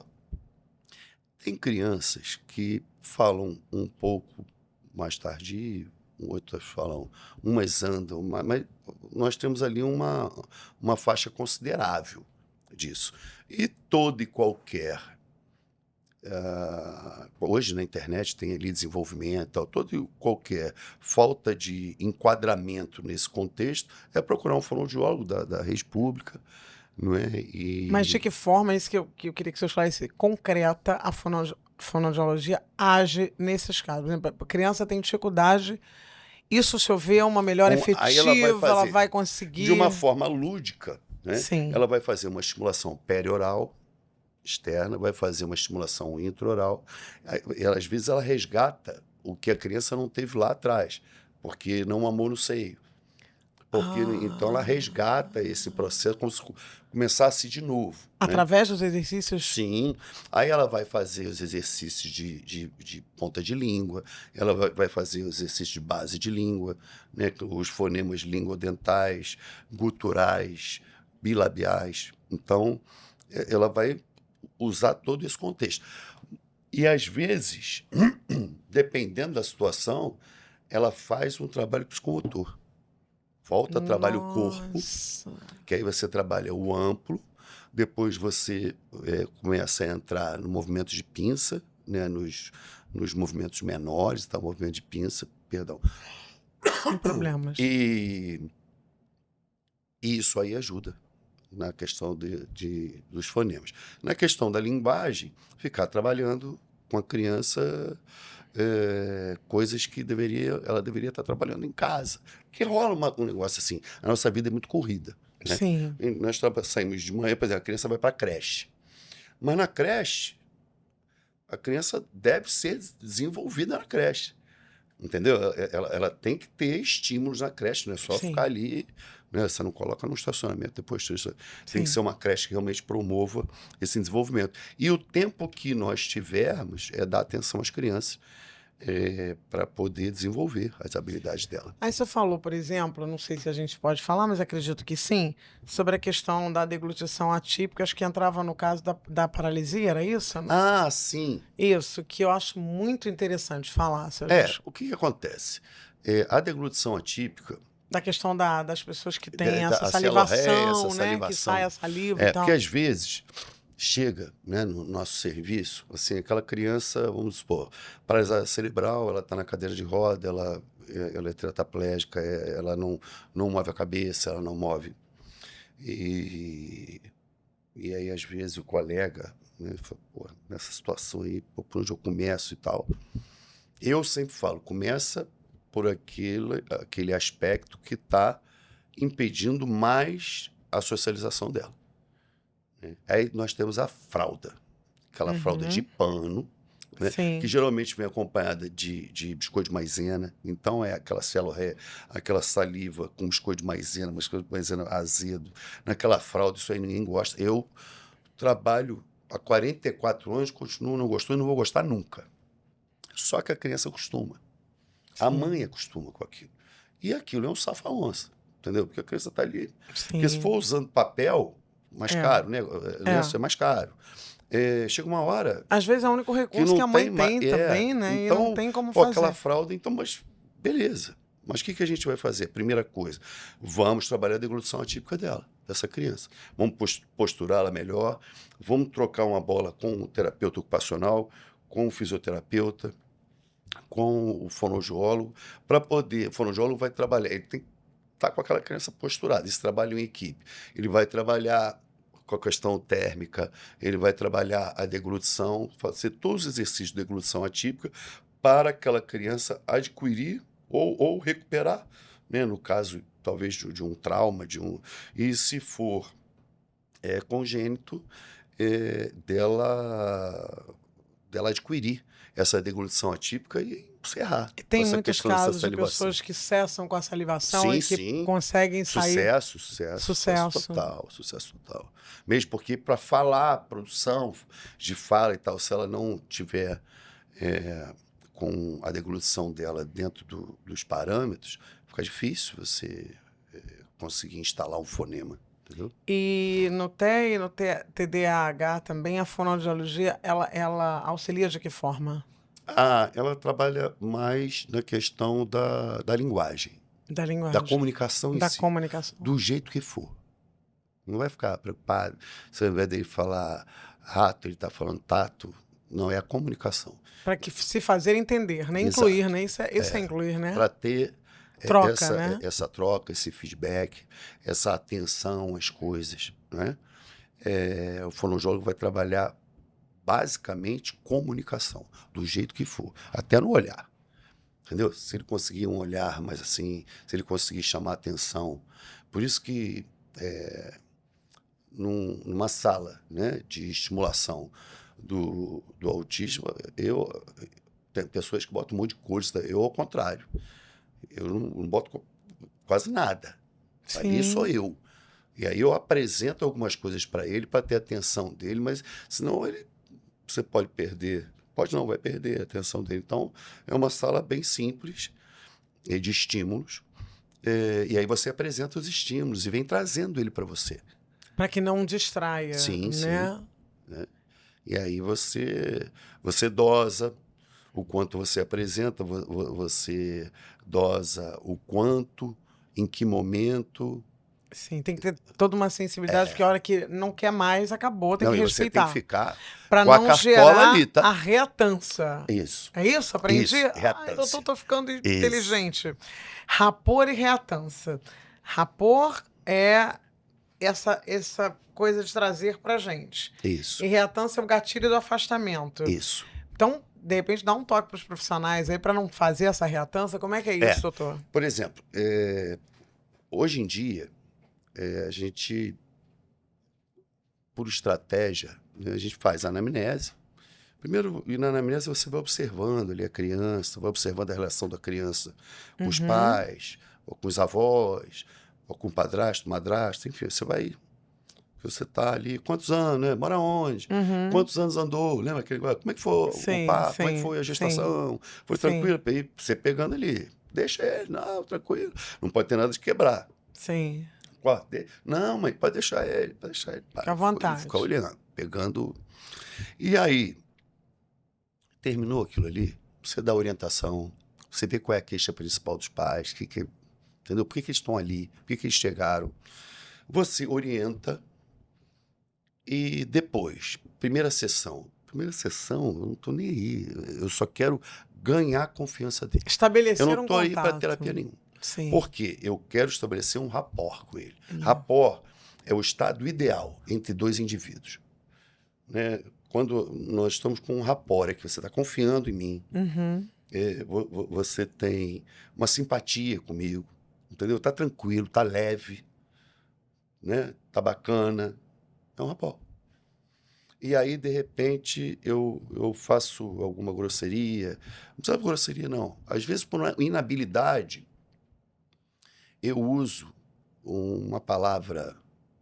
Tem crianças que falam um pouco mais tardio, outras falam, umas andam, mas nós temos ali uma faixa considerável disso. E todo e qualquer, hoje na internet tem ali desenvolvimento, todo e qualquer falta de enquadramento nesse contexto é procurar um fonoaudiólogo da rede pública, não é? Mas de que forma, é isso que eu queria que você esclarecesse, concreta a fonoaudiologia age nesses casos? Por exemplo, a criança tem dificuldade, isso se houver uma melhora Aí ela vai efetiva, ela fazer vai conseguir... de uma forma lúdica, né? Sim. Ela vai fazer uma estimulação perioral externa, vai fazer uma estimulação intraoral. Às vezes ela resgata o que a criança não teve lá atrás, porque não mamou no seio. Porque então ela resgata esse processo como se começasse de novo, né? Através dos exercícios? Sim. Aí ela vai fazer os exercícios de ponta de língua, ela vai fazer os exercícios de base de língua, né? Os fonemas linguodentais, guturais, bilabiais. Então, ela vai usar todo esse contexto. E, às vezes, dependendo da situação, ela faz um trabalho psicomotor. Volta, trabalha o corpo, Nossa. que aí você trabalha o amplo, depois você começa a entrar no movimento de pinça, né, nos movimentos menores, tá? O movimento de pinça, perdão. Sem problemas. E isso aí ajuda na questão dos fonemas. Na questão da linguagem, ficar trabalhando com a criança coisas que ela deveria estar trabalhando em casa. Que rola um negócio assim. A nossa vida é muito corrida, né? Sim. E nós saímos de manhã, por exemplo, a criança vai para a creche. Mas na creche, a criança deve ser desenvolvida na creche. Entendeu? Ela tem que ter estímulos na creche, não é só Sim. ficar ali, né? Você não coloca no estacionamento depois disso. Tem que Sim. ser uma creche que realmente promova esse desenvolvimento. E o tempo que nós tivermos é dar atenção às crianças para poder desenvolver as habilidades dela. Aí você falou, por exemplo, não sei se a gente pode falar, mas acredito que sim, sobre a questão da deglutição atípica, acho que entrava no caso da paralisia, era isso? Ah, sim. Isso, que eu acho muito interessante falar, se a gente... O que acontece? A deglutição atípica, Da questão das pessoas que têm essa a salivação, celorreia, essa né? Que salivação. sai a saliva e tal. Porque às vezes chega, né, no nosso serviço, assim, aquela criança, vamos supor, paralisia cerebral, ela está na cadeira de roda, ela é tetraplégica, ela não move a cabeça, ela não move. E aí, às vezes, o colega, né, fala, pô, nessa situação aí, pô, por onde eu começo e tal? Eu sempre falo, começa por aquele aspecto que está impedindo mais a socialização dela. Aí nós temos a fralda, aquela fralda de pano, né, Sim. que geralmente vem acompanhada de biscoito de maisena. Então é aquela celorreia, aquela saliva com biscoito de maisena, mas biscoito de maisena azedo. Naquela fralda, isso aí ninguém gosta. Eu trabalho há 44 anos, continuo não gostou e não vou gostar nunca. Só que a criança acostuma. A mãe acostuma com aquilo. E aquilo é um safa-onça, entendeu? Porque a criança está ali. Sim. Porque se for usando papel, mais caro, né? Lenço é mais caro. Chega uma hora Às vezes é o único recurso que a mãe tem também, né? Então, e não tem como pô, fazer. aquela fralda, então, mas beleza. Mas o que a gente vai fazer? Primeira coisa, vamos trabalhar a deglutição atípica dela, dessa criança. Vamos posturá-la melhor, vamos trocar uma bola com o terapeuta ocupacional, com o fisioterapeuta, com o fonoaudiólogo, para poder... O fonoaudiólogo vai trabalhar, ele tem que estar com aquela criança posturada, esse trabalho em equipe. Ele vai trabalhar com a questão térmica, ele vai trabalhar a deglutição, fazer todos os exercícios de deglutição atípica para aquela criança adquirir ou recuperar, né, no caso, talvez, de um trauma, e se for congênito, dela adquirir essa deglutição atípica e encerrar. E tem essa muitos questão dessa casos de salivação. pessoas que cessam com a salivação Sim, e que sim. conseguem sair. Sucesso total. Mesmo porque para falar, produção de fala e tal, se ela não tiver com a deglutição dela dentro dos parâmetros, fica difícil você conseguir instalar um fonema. Entendeu? E no TEA e no TDAH também, a fonoaudiologia, ela auxilia de que forma? Ela trabalha mais na questão da linguagem, Da linguagem. da comunicação em Da si, comunicação. do jeito que for. Não vai ficar preocupado se ao invés dele falar rato, ele está falando tato. Não, é a comunicação. Para que se fazer entender, né? Exato. Incluir, né? Isso é incluir, né? Para ter Troca, né? essa troca, esse feedback, essa atenção às coisas, né? O fonoaudiólogo vai trabalhar basicamente comunicação, do jeito que for, até no olhar. Entendeu? Se ele conseguir um olhar mais assim, se ele conseguir chamar atenção. Por isso que numa sala, né, de estimulação do autismo, tem pessoas que botam um monte de coisa, eu ao contrário. Eu não boto quase nada. Ali Sim. sou eu. E aí eu apresento algumas coisas para ele, para ter a atenção dele, mas senão você pode perder. Pode não, vai perder a atenção dele. Então, é uma sala bem simples, de estímulos. E aí você apresenta os estímulos e vem trazendo ele para você. Para que não distraia, Sim, sim. né? Né? E aí você dosa o quanto você apresenta, você dosa o quanto, em que momento. Sim, tem que ter toda uma sensibilidade, porque a hora que não quer mais, acabou, tem Não, que e você tem que respeitar. ficar Para com a não cartola gerar ali, tá? a reatança. Isso, É isso? Aprendi? isso, Ai, doutor, reatância. tô ficando Isso, inteligente. Rapor e reatança. Rapor é essa coisa de trazer pra gente. isso, E reatança é o gatilho do afastamento. isso. Então, de repente, dá um toque para os profissionais aí para não fazer essa reatança. Como é que é isso, É, doutor? por exemplo, hoje em dia, a gente, por estratégia, né, a gente faz a anamnese. Primeiro, e na anamnese você vai observando ali a criança, vai observando a relação da criança com os Uhum. pais, ou com os avós, ou com o padrasto, madrasto, enfim, você vai. Você está ali, quantos anos, né? Mora onde? Uhum. Quantos anos andou? Lembra aquele. Como é que foi o Sim, parto? Como é que sim, foi a sim, gestação? Foi sim, tranquilo? Aí você pegando ali. Deixa ele, não, tranquilo. Não pode ter nada de quebrar. sim. Não, mãe, pode deixar ele, pode deixar ele. Fica à E fica vontade. olhando, pegando. E aí, terminou aquilo ali, você dá orientação, você vê qual é a queixa principal dos pais, entendeu? Por que eles estão ali? Por que eles chegaram? Você orienta e depois, primeira sessão. Primeira sessão, eu não estou nem aí. Eu só quero ganhar a confiança dele. Eu não Estabelecer um estou aí para terapia contato. nenhuma. Sim. Porque eu quero estabelecer um rapport com ele. É. Rapport é o estado ideal entre dois indivíduos. Né? Quando nós estamos com um rapport, é que você está confiando em mim, Uhum. você tem uma simpatia comigo, entendeu? Tá tranquilo, tá leve, né? Tá bacana. É um rapport. E aí, de repente, eu faço alguma grosseria. Não precisa de grosseria, não. Às vezes, por uma inabilidade, eu uso uma palavra.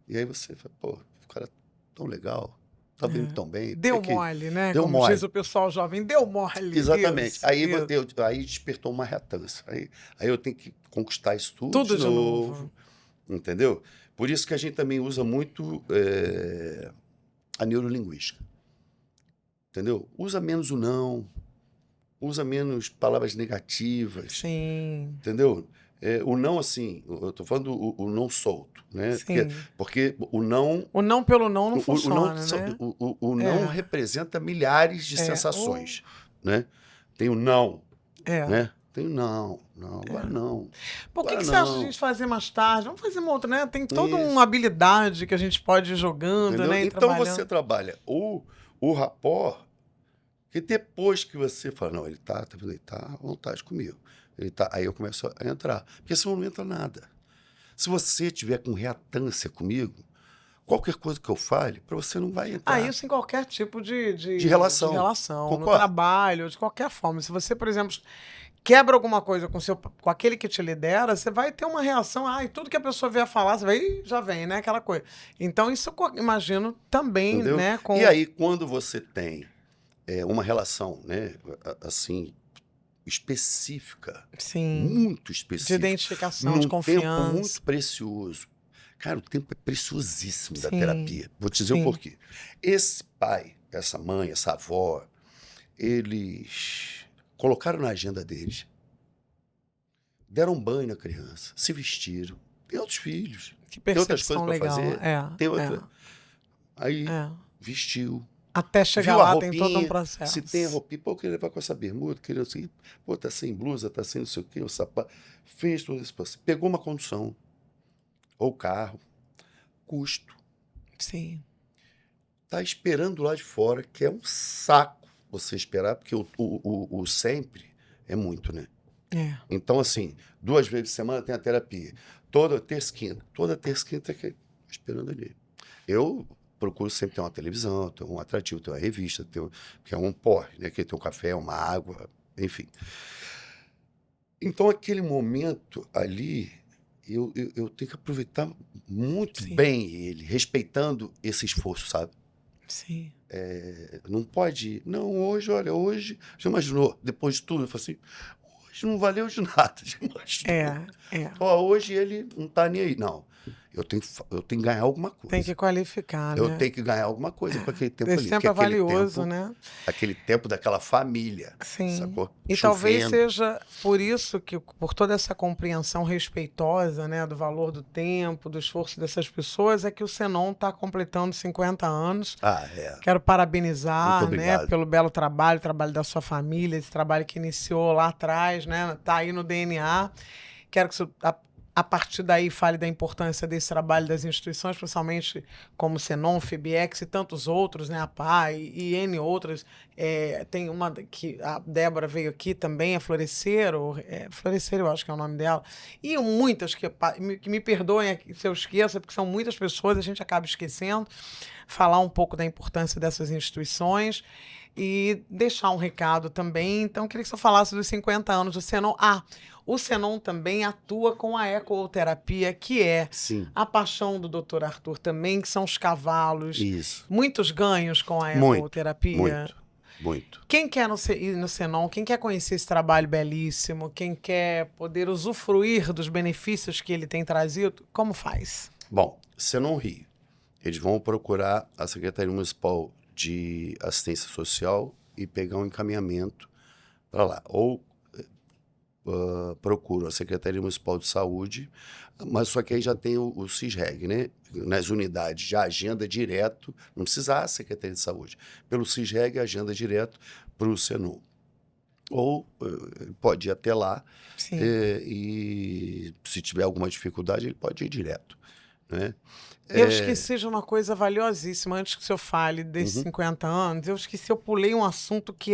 E aí você fala, pô, o cara é tão legal, tá vindo É. tão bem. Por que Deu que mole, né? deu Como diz mole? o pessoal jovem, deu mole. Exatamente. Isso, isso. Aí despertou uma reatância. Aí eu tenho que conquistar isso tudo Tudo de de novo. novo, entendeu? Por isso que a gente também usa muito a neurolinguística, entendeu? Usa menos o não, usa menos palavras negativas, Sim, entendeu? O não, assim, eu estou falando o não solto, né? sim. Porque o não, O não pelo não não o não, funciona, né? o não É, representa milhares de é. Ou, sensações, né? Tem o não, é. né? Tem o não, agora não, Por que agora que você acha a não. gente fazer mais tarde? Vamos fazer uma outra, né? Tem toda uma Isso, habilidade que a gente pode ir jogando, entendeu? né? E Então você trabalhando. trabalha o rapport, que depois que você fala, não, ele tá à vontade comigo. Aí eu começo a entrar. Porque senão não entra nada. Se você tiver com reatância comigo, qualquer coisa que eu fale, para você não vai Ah, entrar. isso em qualquer tipo De de relação. relação, no Concorda? trabalho, de qualquer forma. Se você, por exemplo, quebra alguma coisa com aquele que te lidera, você vai ter uma reação. Ah, e tudo que a pessoa vier falar, você vai, "Ih, já vem, né? Aquela coisa. Então, isso eu imagino também, Entendeu? né? E Com. aí, quando você tem uma relação, né, assim, específica, Sim. muito De específica, identificação, de num tempo confiança. muito precioso. Cara, o tempo é preciosíssimo da Sim. terapia. Vou te dizer o Sim. porquê. Esse pai, essa mãe, essa avó, eles colocaram na agenda deles, deram um banho na criança, se vestiram. Tem outros filhos, Que tem outras coisas percepção para legal. fazer, É, tem outra. é, Aí é. vestiu. Até chegar Viu a lá tem todo um roupinha? Se tem a processo. roupinha, pô, eu queria levar com essa bermuda, queria assim, pô, tá sem blusa, tá sem não sei o quê, o sapato. Fez tudo isso. Pegou uma condução, ou carro, custo. Sim. Tá esperando lá de fora, que é um saco você esperar, porque o sempre é muito, né? É. Então, assim, 2 vezes por semana tem a terapia. Toda terça e quinta. Toda terça e quinta é esperando ali. Eu procuro sempre ter uma televisão, ter um atrativo, ter uma revista, que é um porre, né? Que tem um café, uma água, enfim. Então, aquele momento ali, eu tenho que aproveitar muito Sim, bem ele, respeitando esse esforço, sabe? sim. Não pode, não, hoje, olha, hoje, já imaginou, depois de tudo, eu falo assim, hoje não valeu de nada, já imaginou? É, é. Ó, hoje ele não tá nem aí. Não, eu tenho que ganhar alguma Tem que coisa. qualificar, Eu né? tenho que ganhar alguma coisa com aquele tempo Esse ali, porque tempo é valioso, né? aquele tempo daquela família, Sim. sacou? E talvez Chovendo. seja por isso que, por toda essa compreensão respeitosa, né, do valor do tempo, do esforço dessas pessoas, é que o Senon está completando 50 anos. Ah, é. Quero Muito parabenizar, né, obrigado. pelo belo trabalho, trabalho da sua família, esse trabalho que iniciou lá atrás, né, tá aí no DNA. Quero que isso, a partir daí fale da importância desse trabalho das instituições, principalmente como o Senon, FEBEX e tantos outros, né, a PAI e N outras. Tem uma que a Débora veio aqui também, a Florescer, Florescer eu acho que é o nome dela, e muitas que me perdoem se eu esqueça, porque são muitas pessoas, a gente acaba esquecendo. Falar um pouco da importância dessas instituições e deixar um recado também. Então, eu queria que você falasse dos 50 anos do Senon. O Senon também atua com a ecoterapia, que é Sim, a paixão do Dr. Arthur também, que são os cavalos. isso. Muitos ganhos com a Muito, ecoterapia. muito, muito. Quem quer ir no Senon, quem quer conhecer esse trabalho belíssimo, quem quer poder usufruir dos benefícios que ele tem trazido, como faz? Bom, se eu não rir, eles vão procurar a Secretaria Municipal de Assistência Social e pegar um encaminhamento para lá. Ou procuro a Secretaria Municipal de Saúde, mas só que aí já tem o CISREG, né? Nas unidades, já agenda direto, não precisa a Secretaria de Saúde. Pelo CISREG, agenda direto para o Senon. Ou pode ir até lá Sim. e se tiver alguma dificuldade, ele pode ir direto, né? Eu esqueci de uma coisa valiosíssima antes que o senhor fale desses Uhum, 50 anos. Eu esqueci, eu pulei um assunto que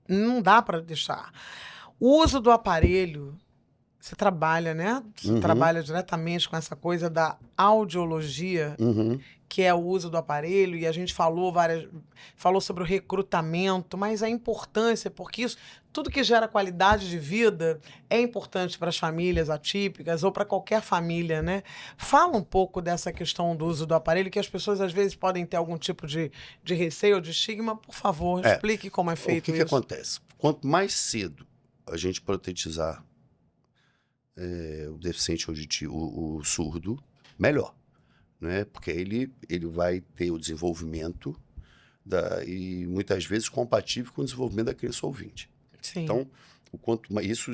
não dá para deixar. O uso do aparelho, você trabalha, né? Você uhum, trabalha diretamente com essa coisa da audiologia, uhum. que é o uso do aparelho, e a gente falou sobre o recrutamento, mas a importância, porque isso, tudo que gera qualidade de vida é importante para as famílias atípicas ou para qualquer família, né? Fala um pouco dessa questão do uso do aparelho, que as pessoas às vezes podem ter algum tipo de receio ou de estigma. Por favor, É, explique como é o que feito que isso. acontece? Quanto mais cedo a gente protetizar o deficiente auditivo, o surdo, melhor, né? Porque ele vai ter o desenvolvimento e muitas vezes compatível com o desenvolvimento da criança ouvinte. Sim, Então, isso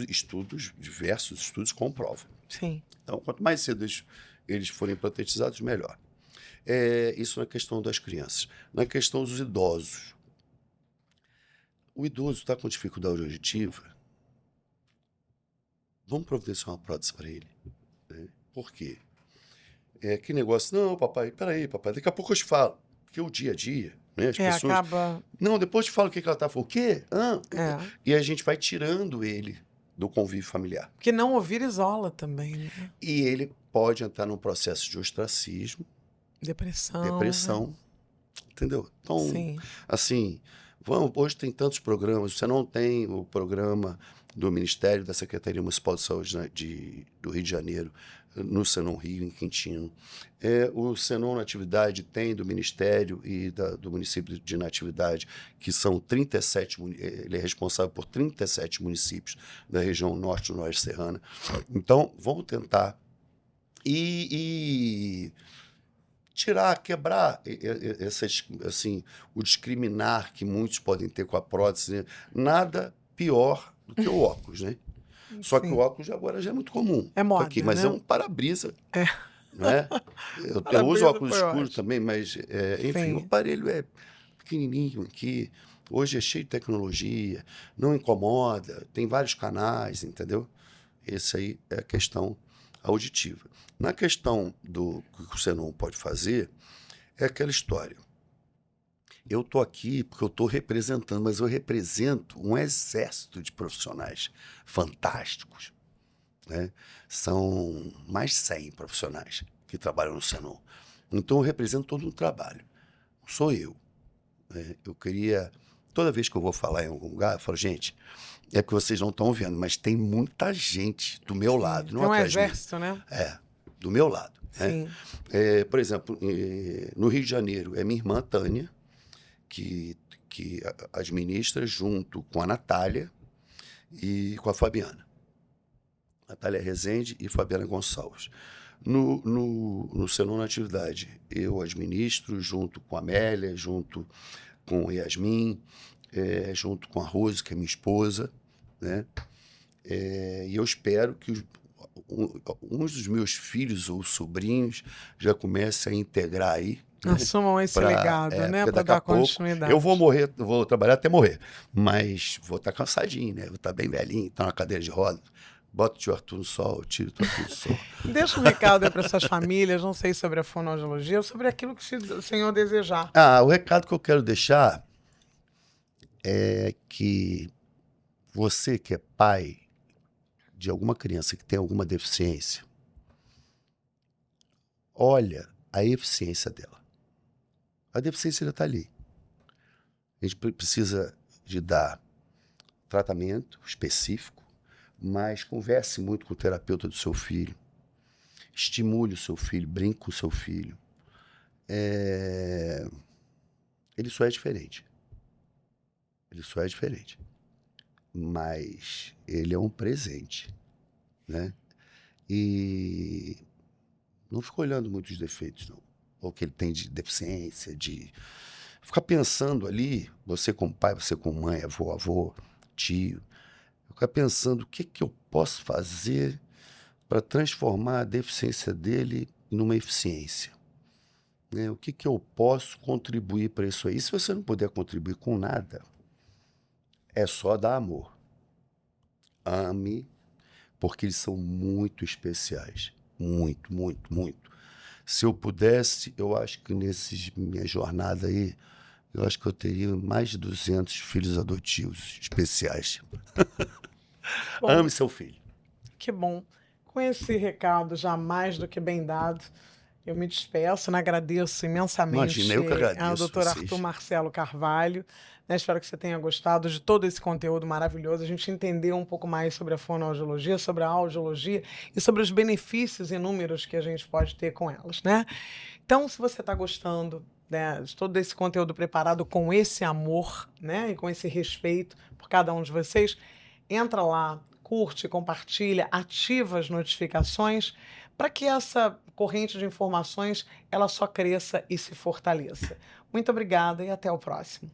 diversos estudos comprovam. sim. Então, quanto mais cedo eles forem protetizados, melhor. Isso na questão das crianças. Na questão dos idosos. O idoso está com dificuldade auditiva, vamos providenciar uma prótese para ele. Né? Por quê? Que negócio, não, papai, peraí, papai, daqui a pouco eu te falo. Porque o dia a dia, né, as pessoas. Acaba. Não, depois eu te falo o que ela tá falando. O quê? É. E a gente vai tirando ele do convívio familiar. Que não ouvir isola também, né? E ele pode entrar num processo de ostracismo, Depressão, né? depressão, entendeu? Então, Sim. assim, hoje tem tantos programas, você não tem o programa do Ministério da Secretaria Municipal de Saúde, né, do Rio de Janeiro, no Senon Rio, em Quintino. O Senon Natividade tem do Ministério e do município de Natividade, que são 37, ele é responsável por 37 municípios da região norte e noroeste serrana. Então, vamos tentar e tirar, quebrar assim, o discriminar que muitos podem ter com a prótese, né? Nada pior do que o óculos, né? Só que o Sim. óculos agora já é muito comum. É Aqui, moda, mas é né? um para-brisa, É. não é? Eu uso Parabéns, óculos foi escuros ótimo. também, mas, enfim, o Sim. aparelho é pequenininho aqui. Hoje é cheio de tecnologia, não incomoda, tem vários canais, entendeu? Essa aí é a questão auditiva. Na questão do que você não pode fazer, é aquela história. Eu estou aqui porque eu estou representando, mas eu represento um exército de profissionais fantásticos, né? São mais de 100 profissionais que trabalham no Senon. Então eu represento todo um trabalho. Não sou eu, né? Eu queria Toda vez que eu vou falar em algum lugar, eu falo, gente, é porque vocês não estão vendo, mas tem muita gente do meu lado, não Tem um atrás de mim. exército, né? Do meu lado. Né? Sim. Por exemplo, no Rio de Janeiro, é minha irmã Tânia, que administra junto com a Natália e com a Fabiana. Natália Rezende e Fabiana Gonçalves. No Senon Natividade, eu administro junto com a Amélia, junto com Yasmin, junto com a Rose, que é minha esposa, né? E eu espero que uns dos meus filhos ou sobrinhos já comecem a integrar aí. Assumam esse legado, né? Para dar continuidade. Eu vou morrer, vou trabalhar até morrer, mas vou estar cansadinho, né? Vou estar bem velhinho, estar na cadeira de roda. Bota o tio Arthur no sol, tiro o tio Arthur no sol. Deixa um recado aí para essas famílias, não sei sobre a fonoaudiologia ou sobre aquilo que o senhor desejar. O recado que eu quero deixar é que você que é pai de alguma criança que tem alguma deficiência, olha a eficiência dela. A deficiência já está ali. A gente precisa de dar tratamento específico, mas converse muito com o terapeuta do seu filho. Estimule o seu filho, brinque com o seu filho. Ele só é diferente. Ele só é diferente. Mas ele é um presente, né? E não fica olhando muito os defeitos, não. Ou que ele tem de deficiência, de ficar pensando ali, você como pai, você como mãe, avô, tio, ficar pensando o que eu posso fazer para transformar a deficiência dele numa eficiência. Né? O que eu posso contribuir para isso aí? E se você não puder contribuir com nada, é só dar amor. Ame, porque eles são muito especiais. Muito, muito, muito. Se eu pudesse, eu acho que minha jornada aí, eu acho que eu teria mais de 200 filhos adotivos especiais. Bom, ame seu filho. Que bom. Com esse recado já mais do que bem dado, eu me despeço, né? Agradeço imensamente. Imagina, eu que agradeço ao doutor vocês. Arthur Marcelo Carvalho. Né? Espero que você tenha gostado de todo esse conteúdo maravilhoso. A gente entendeu um pouco mais sobre a fonoaudiologia, sobre a audiologia e sobre os benefícios inúmeros que a gente pode ter com elas, né? Então, se você está gostando, né, de todo esse conteúdo preparado com esse amor, né, e com esse respeito por cada um de vocês, entra lá, curte, compartilha, ativa as notificações para que essa corrente de informações ela só cresça e se fortaleça. Muito obrigada e até o próximo.